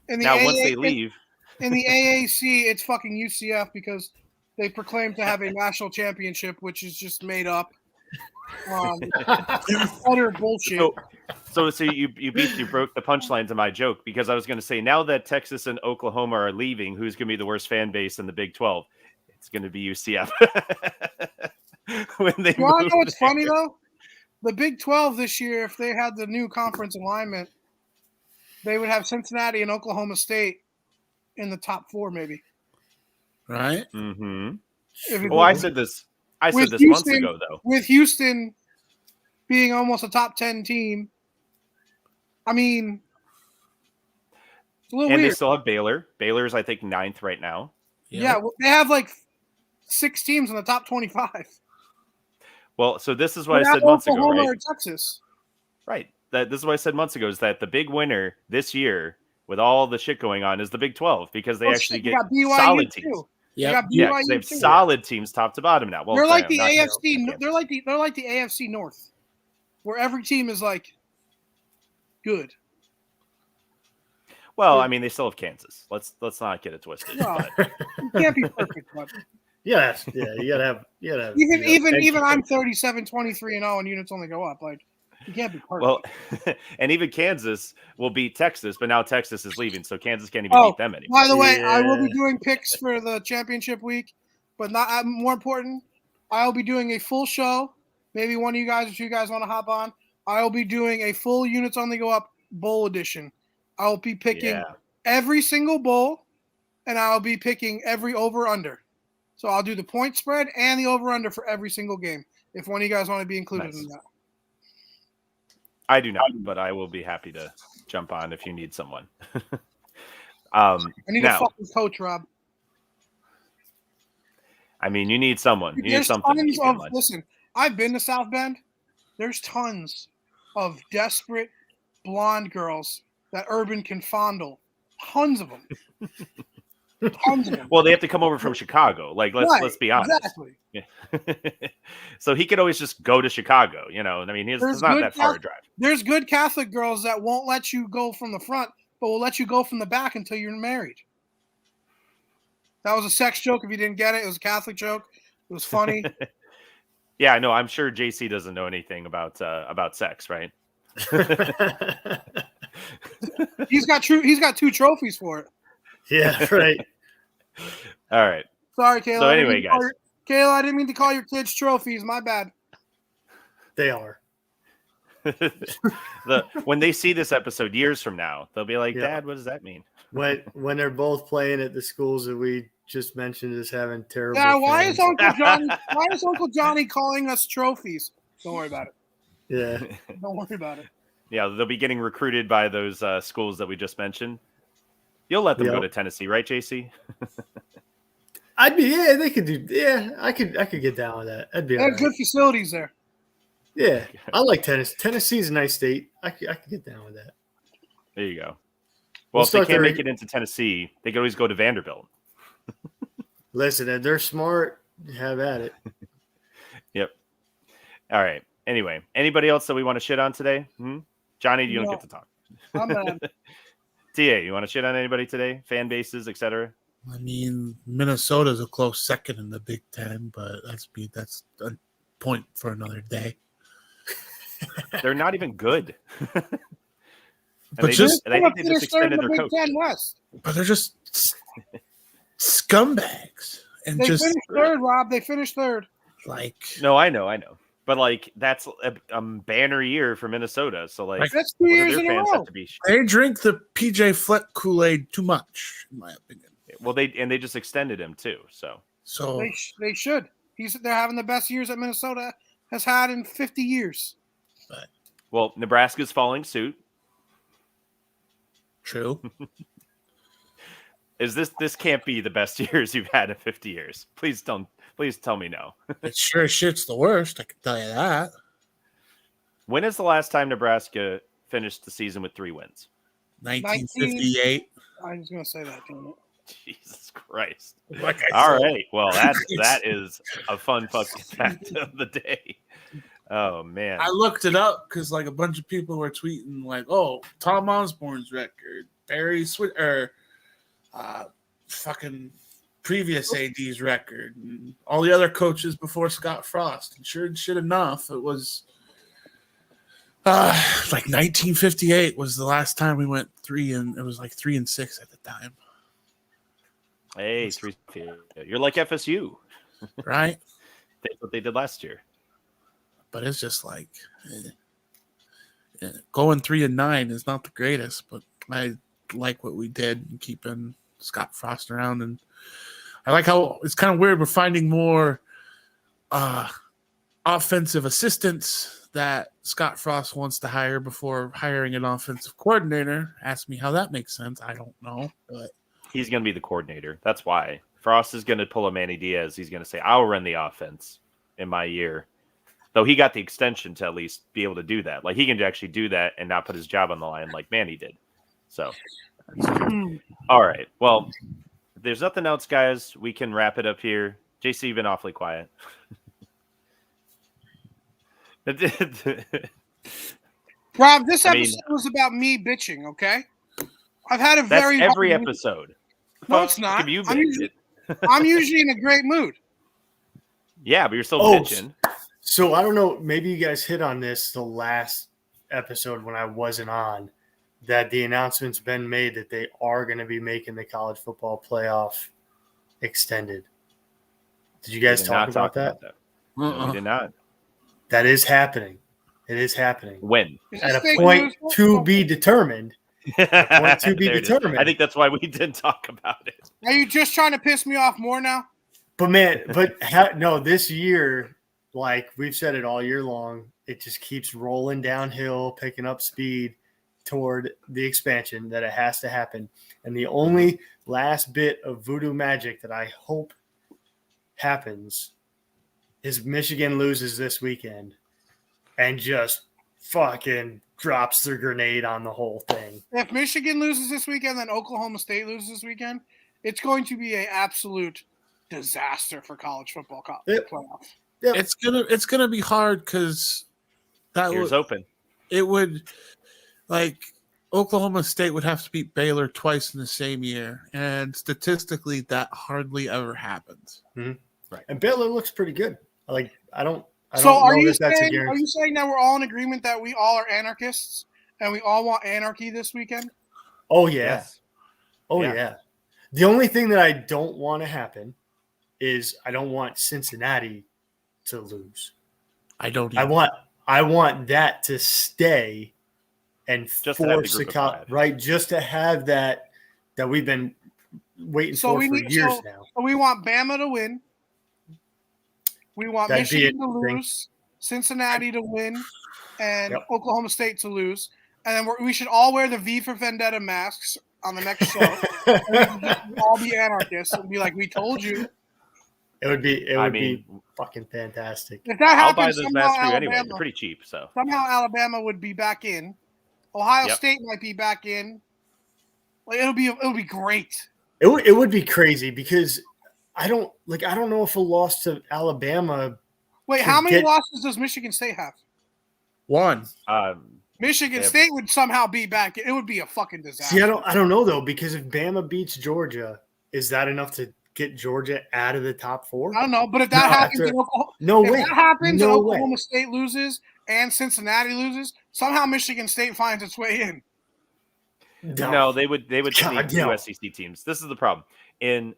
And Once they leave. In the AAC, it's fucking UCF because they proclaim to have a national championship, which is just made up. Utter bullshit. So you broke the punchline to my joke because I was going to say, now that Texas and Oklahoma are leaving, who's going to be the worst fan base in the Big 12? It's going to be UCF. When they you want to know what's funny though? The Big 12 this year, if they had the new conference alignment, they would have Cincinnati and Oklahoma State in the top 4, maybe. Right? Mm-hmm. Well, I said this months ago, though. With Houston being almost a top 10 team, I mean, it's a little weird. And they still have Baylor. Baylor's, I think, 9th right now. Yeah, well, they have like 6 teams in the top 25. Well, so this is what I said months ago, right? Or Texas. Right. This is what I said months ago, is that the big winner this year, with all the shit going on, is the Big 12 because they actually get solid teams. Yeah, they have solid teams top to bottom now. Well, they're like the AFC. They're like the AFC North, where every team is like good. Well, I mean, they still have Kansas. Let's not get it twisted. No, you can't be perfect, but yeah, you gotta have. Even I'm 37, 23-0, and units only go up. Like, you can't be perfect. Well, and even Kansas will beat Texas, but now Texas is leaving, so Kansas can't even beat them anymore. By the way, I will be doing picks for the championship week, but not more important, I will be doing a full show. Maybe one of you guys, if you guys want to hop on, I will be doing a full units only go up bowl edition. I will be picking every single bowl, and I will be picking every over-under. So I'll do the point spread and the over-under for every single game, if one of you guys want to be included in that. I do not, but I will be happy to jump on if you need someone. I need a fucking coach, Rob. I mean, you need someone. You need There's something. to tons keep you in of line. listen. I've been to South Bend. There's tons of desperate blonde girls that Urban can fondle. Tons of them. Tons of them. Well, they have to come over from Chicago. Like, let's be honest. Exactly. Yeah. So he could always just go to Chicago. I mean, it's not that far a drive. There's good Catholic girls that won't let you go from the front, but will let you go from the back until you're married. That was a sex joke. If you didn't get it, it was a Catholic joke. It was funny. Yeah, I know. I'm sure JC doesn't know anything about sex, right? He's got 2 trophies for it. Yeah, right. All right. Sorry, Kayla. So anyway, guys. Kayla, I didn't mean to call your kids trophies. My bad. They are. When they see this episode years from now, they'll be like, Yeah. Dad, what does that mean? When they're both playing at the schools that we just mentioned as having terrible. Yeah, why fans. is Uncle Johnny calling us trophies? Don't worry about it. Yeah. Don't worry about it. Yeah, they'll be getting recruited by those schools that we just mentioned. You'll let them go to Tennessee, right, JC? They could do. Yeah, I could get down with that. That'd be They all have right. good facilities there. Yeah, I like Tennessee. Tennessee's a nice state. I could get down with that. There you go. We'll Well, if they start can't their- make it into Tennessee, they could always go to Vanderbilt. Listen, if they're smart, have at it. Yep. All right. Anyway, anybody else that we want to shit on today? Johnny, you don't No. get to talk. I'm mad. TA, you want to shit on anybody today? Fan bases, etc. I mean, Minnesota's a close second in the Big Ten, but that's a point for another day. They're not even good. And But they just- I think they just Finished third in extended the their Big coach. Ten West. But they're just scumbags. And They just finished third, Rob. They finished third. like No, I know. But like that's a banner year for Minnesota. So like, That's 2 what do years their in a fans row. have to be? they drink the PJ Fleck Kool-Aid too much, in my opinion. Well, they just extended him too. So So They should. They're having the best years that Minnesota has had in 50 years. well, Nebraska's following suit. true. This can't be the best years you've had in 50 years. Please tell me no. It sure as shit's the worst, I can tell you that. When is the last time Nebraska finished the season with 3 wins? 1958. I was going to say that. Damn it. Jesus Christ. Like I All said, right. Well, that is a fun fucking fact of the day. Oh man. I looked it up because like a bunch of people were tweeting like, "Oh, Tom Osborne's record, Barry fucking previous AD's record, and all the other coaches before Scott Frost." And sure shit enough, it was like 1958 was the last time we went 3-6 at the time, Hey, you're like FSU. right? That's what they did last year. But it's just like going 3-9 is not the greatest, but I like what we did in keeping Scott Frost around, and I like how it's kind of weird. We're finding more offensive assistants that Scott Frost wants to hire before hiring an offensive coordinator. Ask me how that makes sense. I don't know, but He's going to be the coordinator. That's why Frost is going to pull a Manny Diaz. He's going to say, "I'll run the offense in my year." Though he got the extension to at least be able to do that. Like he can actually do that and not put his job on the line like Manny did. So, all right. Well, if there's nothing else, guys, we can wrap it up here. JC, you've been awfully quiet. Rob, this I mean- episode was about me bitching, okay? I've had a That's very every hard week. episode. No, it's Fuck not. have you I'm been? usually, I'm usually in a great mood. Yeah, but you're still Oh, bitching. So I don't know. Maybe you guys hit on this the last episode when I wasn't on. That the announcement's been made that they are going to be making the college football playoff extended. Did you guys We did talk not about that? No, we did not. That is happening. It is happening. When? Is At this a fake point news? to be determined. point to be There it is. determined. I think that's why we didn't talk about it. Are you just trying to piss me off more now? But man, no, this year, like we've said it all year long, it just keeps rolling downhill, picking up speed toward the expansion that it has to happen. And the only last bit of voodoo magic that I hope happens is Michigan loses this weekend and just fucking drops their grenade on the whole thing. If Michigan loses this weekend, then Oklahoma State loses this weekend, it's going to be an absolute disaster for college football playoff. Yep. It's gonna be hard because Here's open. It would Oklahoma State would have to beat Baylor twice in the same year, and statistically, that hardly ever happens. Mm-hmm. Right. And Baylor looks pretty good. I don't So know are you that that's a saying guarantee. are you saying that we're all in agreement that we all are anarchists and we all want anarchy this weekend? Oh yeah. Yes. Oh Yeah. yeah. The only thing that I don't want to happen is I don't want Cincinnati to lose. I don't. I want that to stay and Just to have the force group of the five. right, just to have that we've been waiting for years now. So we want Bama to win. We want That'd be Michigan to interesting. lose, Cincinnati to win, and Yep. Oklahoma State to lose. And then we should all wear the V for Vendetta masks on the next show. And we can just all be anarchists and be like, "We told you." It would I be mean, fucking fantastic. If that I'll buy happens, those somehow masks for you anyway. They're Alabama, pretty cheap, so somehow Alabama would be back in. Ohio Yep. State might be back in. Like it'll be great. It would be crazy because I don't know if a loss to Alabama. Wait, To how many get- losses does Michigan State have? One. Michigan They have- State would somehow be back. It would be a fucking disaster. See, I don't know though, because if Bama beats Georgia, is that enough to get Georgia out of the top four? I don't know, but if that No, happens, after- and Oklahoma, No if way. that happens, and No way. Oklahoma State loses and Cincinnati loses, somehow Michigan State finds its way in. no, they would God, sneak no. two SEC teams. This is the problem. In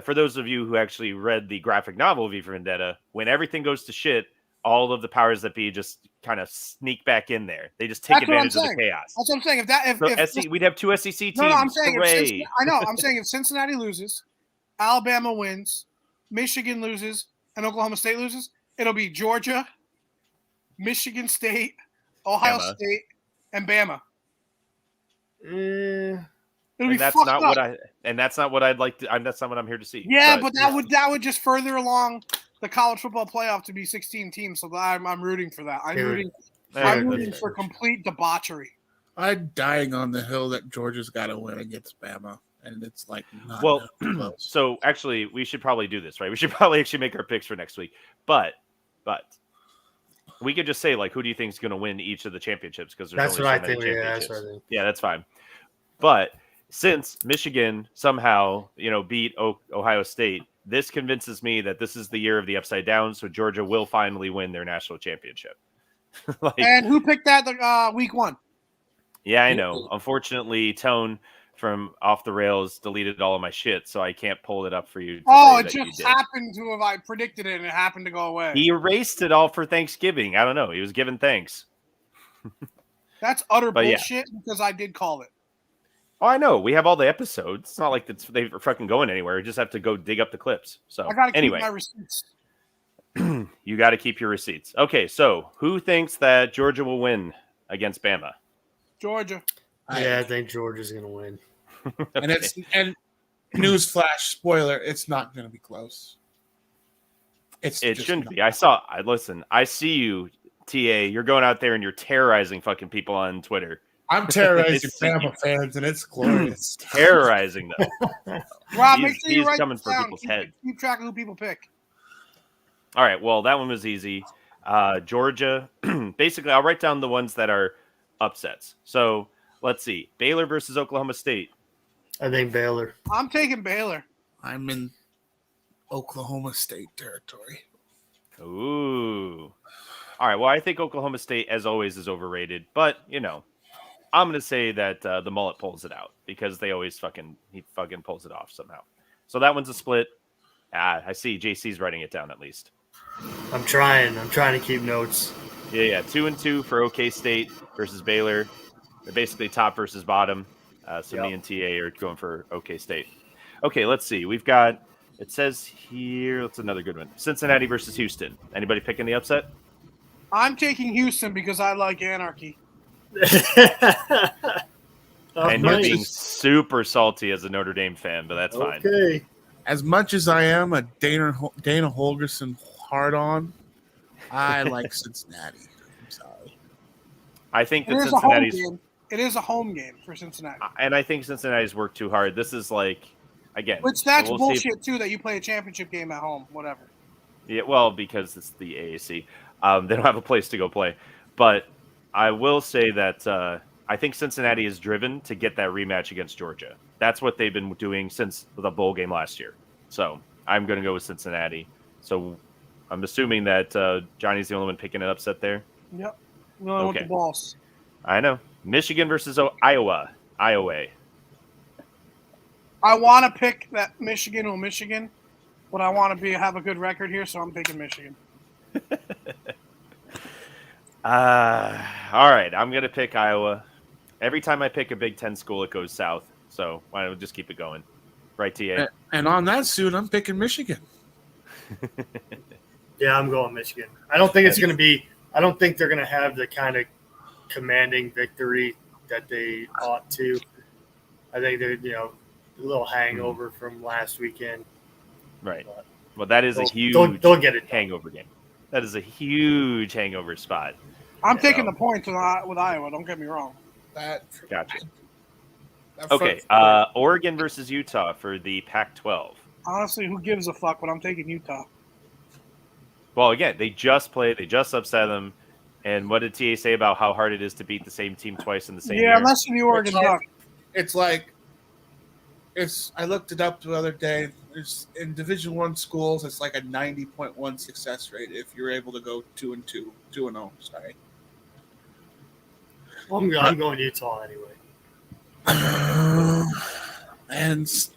for those of you who actually read the graphic novel V for Vendetta, when everything goes to shit, all of the powers that be just kind of sneak back in there. They just take That's what I'm advantage of the saying. chaos. That's what I'm saying. If We'd have two SEC teams. no, I'm saying Hooray. I'm saying if Cincinnati loses, Alabama wins, Michigan loses, and Oklahoma State loses, it'll be Georgia, Michigan State, Ohio Bama. State, and Bama. It'll be and that's fucked not up. what I. And that's not what I'd like to. That's not what I'm here to see. Yeah, but that would just further along the college football playoff to be 16 teams. So I'm rooting for that. I'm Dude. rooting That's for fair. complete debauchery. I'm dying on the hill that Georgia's got to win against Bama, and it's like not Well, even close. so actually, we should probably do this, right? We should probably actually make our picks for next week. But we could just say, like, who do you think is going to win each of the championships? Because That's only what I so many think. Yeah, that's championships. what I think. Yeah, that's fine. But since Michigan somehow, beat Ohio State, this convinces me that this is the year of the upside down. So Georgia will finally win their national championship. And who picked that week one? Yeah, I know. Unfortunately, Tone from Off the Rails deleted all of my shit, so I can't pull it up for you. Oh, say it that you just did. happened to have I predicted it and it happened to go away. He erased it all for Thanksgiving. I don't know. He was giving thanks. That's utter But yeah. bullshit because I did call it. Oh, I know. We have all the episodes. It's not like they're fucking going anywhere. You just have to go dig up the clips. So I gotta keep anyway, my receipts. you got to keep your receipts. Okay, so who thinks that Georgia will win against Bama? Georgia. Yeah, I think Georgia's gonna win. And newsflash, spoiler, it's not going to be close. It just shouldn't not. be. I see you, TA. You're going out there and you're terrorizing fucking people on Twitter. I'm terrorizing It's- Bama fans, and it's glorious. Terrorizing them. Rob, He's- make sure you he's write coming this for down. people's Keep, head. keep track of who people pick. All right. Well, that one was easy. Georgia. Basically, I'll write down the ones that are upsets. So let's see. Baylor versus Oklahoma State. I think Baylor. I'm taking Baylor. I'm in Oklahoma State territory. Ooh. All right. Well, I think Oklahoma State, as always, is overrated. But, I'm going to say that the mullet pulls it out because he fucking pulls it off somehow. So that one's a split. I see JC's writing it down at least. I'm trying to keep notes. Yeah. 2-2 for OK State versus Baylor. They're basically top versus bottom. So Yep. me and TA are going for OK State. Okay, let's see. We've got, it says here, that's another good one. Cincinnati versus Houston. Anybody picking the upset? I'm taking Houston because I like anarchy. And you're being super salty as a Notre Dame fan, but that's fine. Okay. As much as I am a Dana Holgerson hard-on, I like Cincinnati. I'm sorry. I think It that is a home Cincinnati's, game. It is a home game for Cincinnati. and I think Cincinnati's worked too hard. This is like, again, Which that's we'll see if- bullshit too. That you play a championship game at home, whatever. Yeah, well, because it's the AAC, they don't have a place to go play. But I will say that I think Cincinnati is driven to get that rematch against Georgia. That's what they've been doing since the bowl game last year. So I'm going to go with Cincinnati. So I'm assuming that Johnny's the only one picking an upset there. Yep. We only want Okay. the balls. I know. Michigan versus Iowa. Iowa. I want to pick that Michigan or Michigan, but I want to have a good record here, so I'm picking Michigan. All right. I'm going to pick Iowa. Every time I pick a Big Ten school, it goes south. So why don't we just keep it going? Right, TA? And on that suit, I'm picking Michigan. Yeah, I'm going Michigan. I don't think it's going to be – I don't think they're going to have the kind of commanding victory that they ought to. I think they're, a little hangover from last weekend. Right. But Well, that is a huge they'll get it done. hangover game. That is a huge hangover spot. I'm Yeah. taking the points with Iowa. Don't get me wrong. Gotcha. That Okay. front- Oregon versus Utah for the Pac-12. Honestly, who gives a fuck? But I'm taking Utah. Well, again, they just played. They just upset them. And what did TA say about how hard it is to beat the same team twice in the same Yeah, year? unless you're the Oregon It's hard. Ducks. It's like I looked it up the other day. It's in Division I schools. It's like a 90.1 success rate if you're able to go 2-2, 2-0. Sorry. Well, I'm going Utah anyway. And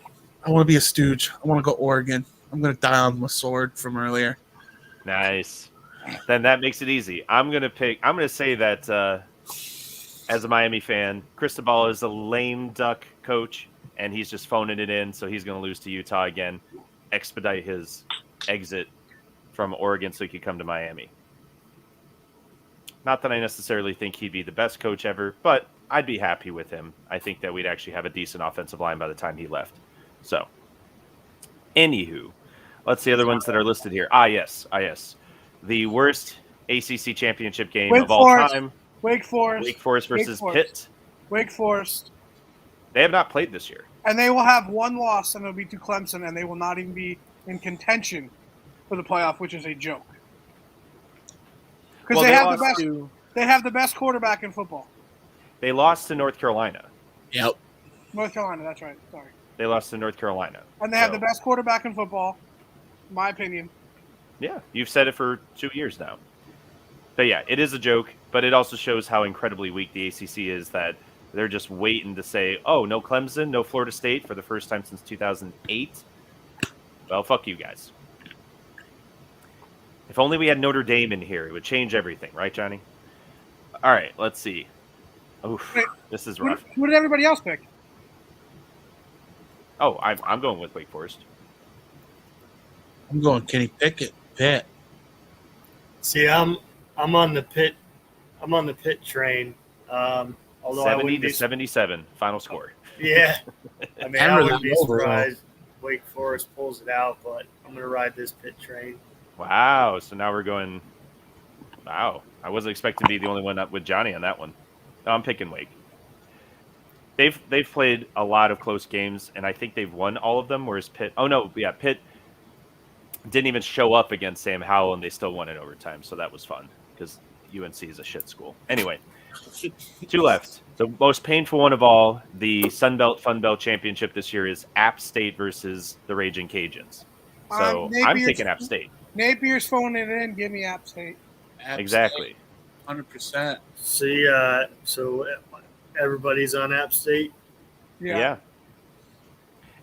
I want to be a stooge. I want to go Oregon. I'm going to die on my sword from earlier. Nice. Then that makes it easy. I'm going to say that as a Miami fan, Cristobal is a lame duck coach, and he's just phoning it in, so he's going to lose to Utah again, expedite his exit from Oregon so he could come to Miami. Not that I necessarily think he'd be the best coach ever, but I'd be happy with him. I think that we'd actually have a decent offensive line by the time he left. So, anywho, let's see other ones that are listed here. Yes. The worst ACC championship game Wake of all Forest. time. Wake Forest. Wake Forest versus Forest. Pitt. Wake Forest. They have not played this year. And they will have one loss, and it'll be to Clemson, and they will not even be in contention for the playoff, which is a joke. Because Well, they have the lost best. to- They have the best quarterback in football. They lost to North Carolina. Yep. North Carolina. That's right. Sorry. They lost to North Carolina. And they have So, the best quarterback in football, in my opinion. Yeah, you've said it for 2 years now. But yeah, it is a joke, but it also shows how incredibly weak the ACC is, that they're just waiting to say, oh, no Clemson, no Florida State for the first time since 2008. Well, fuck you guys. If only we had Notre Dame in here, it would change everything, right, Johnny? All right, let's see. Oof, Wait, this is Who rough. did everybody else pick? Oh, I'm going with Wake Forest. I'm going Kenny Pickett. Pitt. See, I'm on the Pitt. I'm on the Pitt train. Although I 70 wouldn't to be, 77, final score. yeah. I mean, I Hammer wouldn't the be overall. surprised Wake Forest pulls it out, but I'm going to ride this Pitt train. Wow, so now we're going. Wow, I wasn't expecting to be the only one up with Johnny on that one. No, I'm picking Wake. They've played a lot of close games, and I think they've won all of them. Whereas Pitt, Pitt didn't even show up against Sam Howell, and they still won in overtime. So that was fun because UNC is a shit school. Anyway, 2 left. The most painful one of all, the Sun Belt Fun Belt Championship this year is App State versus the Raging Cajuns. So I'm Napier's- taking App State. Napier's phoning it in. Give me App State. Exactly. 100%. See, so everybody's on App State. Yeah.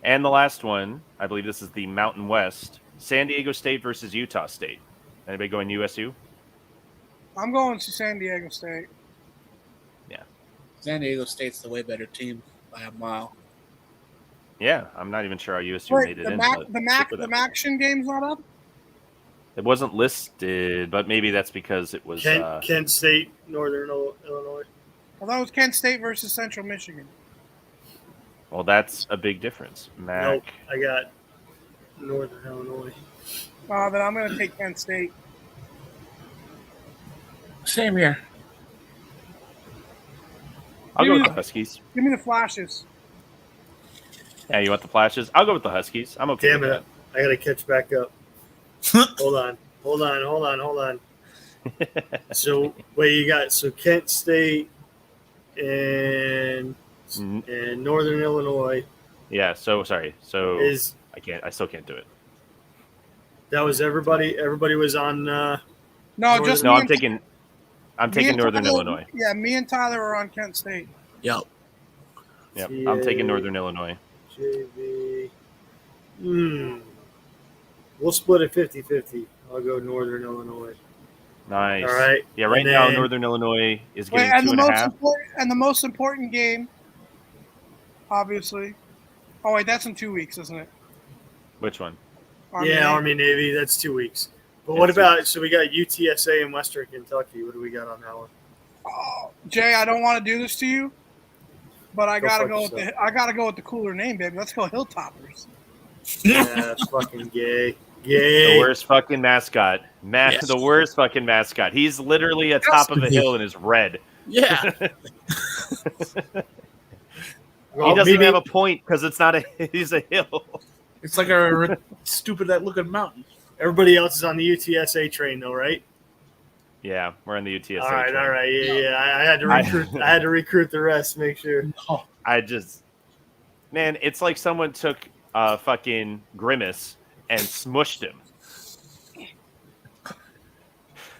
And the last one, I believe this is the Mountain West, San Diego State versus Utah State. Anybody going USU? I'm going to San Diego State. San Diego State's the way better team by a mile. Yeah, I'm not even sure how USU Wait, made it the in. Mac, but the Mac, good for the them. Maction game's not up. It wasn't listed, but maybe that's because it was. Kent State, Northern Illinois. I thought it was Kent State versus Central Michigan. Well, that's a big difference. Mac. Nope, I got Northern Illinois. Then I'm going to take Kent State. Same here. I'll Give go me with the the- Huskies. Give me the Flashes. Yeah, you want the Flashes? I'll go with the Huskies. I'm okay Damn with it. I got to catch back up. Hold on. So, wait, you got Kent State and Northern Illinois Yeah, sorry. So is I still can't do it. that was everybody. Everybody was on. No, Northern- just No, me I'm and- taking me and Northern Tyler- Illinois. Yeah, me and Tyler are on Kent State. Yep. Yep, TA. I'm taking Northern Illinois. JV. We'll split it 50-50. I'll go Northern Illinois. Nice. All right. Yeah, right And now then- Northern Illinois is Wait, getting 2.5. and the most important game, obviously. Oh wait, that's in 2 weeks, isn't it? Which one? Army Navy. That's 2 weeks. But Yeah, what 2 about? So we got UTSA and Western Kentucky. What do we got on that one? Oh, Jay, I don't want to do this to you, but I Go gotta fuck go with yourself. I gotta go with the cooler name, baby. Let's go Hilltoppers. Yeah, fucking gay. The worst fucking mascot. Yes. The worst fucking mascot. He's literally atop of a hill and is red. Yeah. Well, He doesn't maybe- have a point because it's not he's a hill. It's like a stupid that looking mountain. Everybody else is on the UTSA train, though, right? Yeah, we're in the UTSA. All right, train. yeah. I had to recruit. I had to recruit the rest. Make sure. Oh, Man, it's like someone took fucking Grimace and smushed him.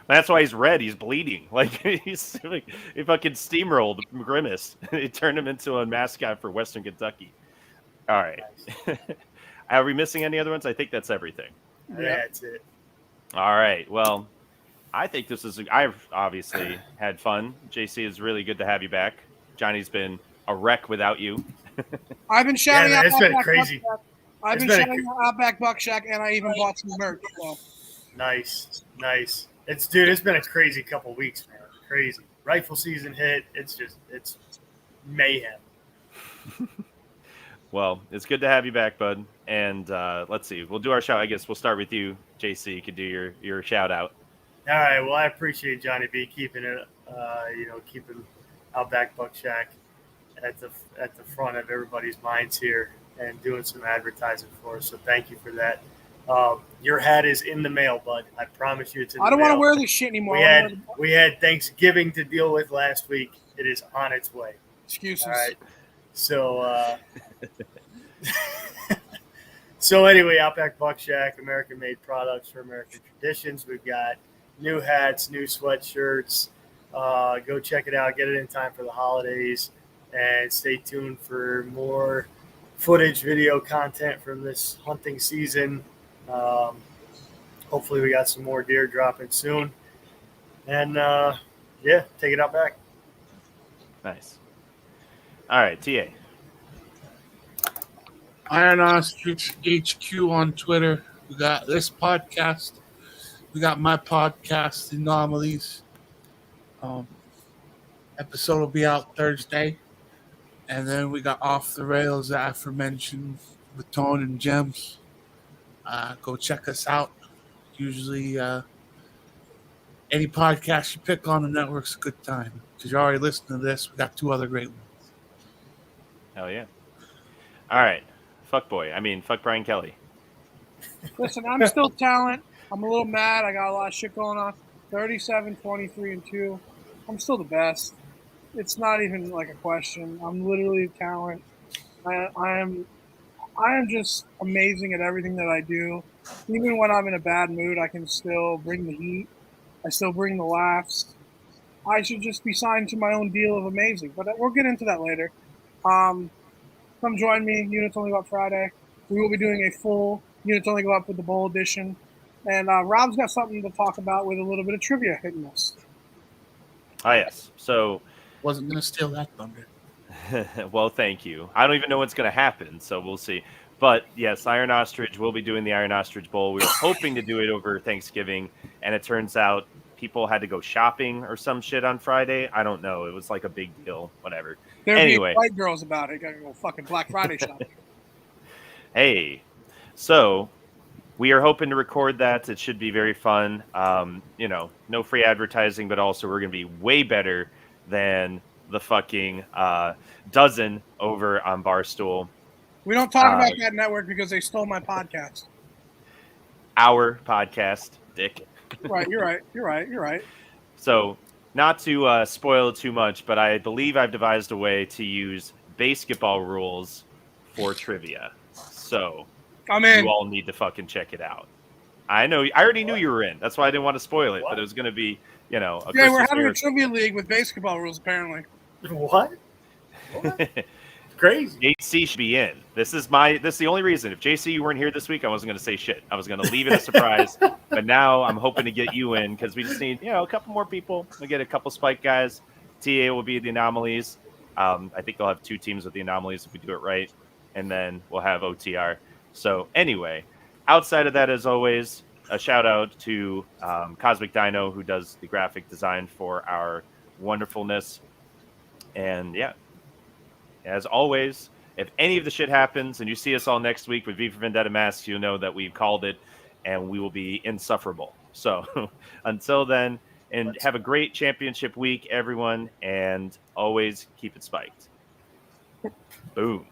That's why he's red. He's bleeding. Like he fucking steamrolled Grimace. He turned him into a mascot for Western Kentucky. All right. Are we missing any other ones? I think that's everything. That's it. All right. Well, I think I've obviously had fun. JC, it's really good to have you back. Johnny's been a wreck without you. I've been shouting Yeah, out. man, it's been Outback crazy. Buck Shack. I've It's been been shouting out Outback Buck Shack, and I even bought some merch. So. Nice. It's been a crazy couple weeks, man. Crazy. Rifle season hit. It's mayhem. Well, it's good to have you back, bud. And let's see. We'll do our shout. I guess we'll start with you, JC. You could do your shout out. All right. Well, I appreciate Johnny B keeping it, keeping Outback Buck Shack at the front of everybody's minds here and doing some advertising for us. So thank you for that. Your hat is in the mail, bud. I promise you, it's in the mail. I don't want to wear this shit anymore. We had Thanksgiving to deal with last week. It is on its way. Excuses. All right. So, so anyway, Outback Buck Shack, American-made products for American traditions. We've got new hats, new sweatshirts. Go check it out. Get it in time for the holidays, and stay tuned for more footage, video content from this hunting season. Hopefully, we got some more deer dropping soon, and take it out back. Nice. All right, TA. Iron Ostrich HQ on Twitter. We got this podcast. We got my podcast, Anomalies. Episode will be out Thursday. And then we got Off the Rails, the aforementioned with Tone and Gems. Go check us out. Usually, any podcast you pick on the network's a good time. Because you're already listening to this. We got 2 other great ones. Hell yeah. All right. Fuck Brian Kelly. Listen, I'm still talent. I'm a little mad. I got a lot of shit going on. 37, 23, and 2. I'm still the best. It's not even like a question. I'm literally talent. I am just amazing at everything that I do. Even when I'm in a bad mood, I can still bring the heat. I still bring the laughs. I should just be signed to my own deal of amazing. But we'll get into that later. Come join me. Units Only Go Up Friday. We will be doing a full Units Only Go Up with the Bowl edition. And Rob's got something to talk about with a little bit of trivia hitting us. Oh, yes. So, Wasn't going to steal that thunder. well, thank you. I don't even know what's going to happen, so we'll see. But, yes, Iron Ostrich will be doing the Iron Ostrich Bowl. We were hoping to do it over Thanksgiving, and it turns out people had to go shopping or some shit on Friday. I don't know. It was like a big deal. Whatever. There'd Anyway. be white girls about it. Gotta go fucking Black Friday shopping. Hey, so we are hoping to record that. It should be very fun. No free advertising, but also we're going to be way better than the fucking dozen over on Barstool. We don't talk about that network because they stole my podcast. Our podcast, Dick. Right, you're right. So, not to spoil it too much, but I believe I've devised a way to use basketball rules for trivia. So, I'm in. you all need to fucking check it out. I know. I already knew you were in. That's why I didn't want to spoil it. But it was going to be, a Yeah, Christmas we're having a miracle. trivia league with basketball rules, apparently. What? Crazy. JC should be in. This is the only reason. If JC you weren't here this week, I wasn't going to say shit. I was going to leave it a surprise. But now I'm hoping to get you in because we just need, a couple more people. We get a couple spike guys. TA will be the anomalies. I think they'll have 2 teams with the anomalies if we do it right. And then we'll have OTR. So anyway, outside of that, as always, a shout out to Cosmic Dino, who does the graphic design for our wonderfulness. And yeah, as always, if any of the shit happens and you see us all next week with V for Vendetta masks, you'll know that we've called it and we will be insufferable. So until then, and have a great championship week, everyone, and always keep it spiked. Boom.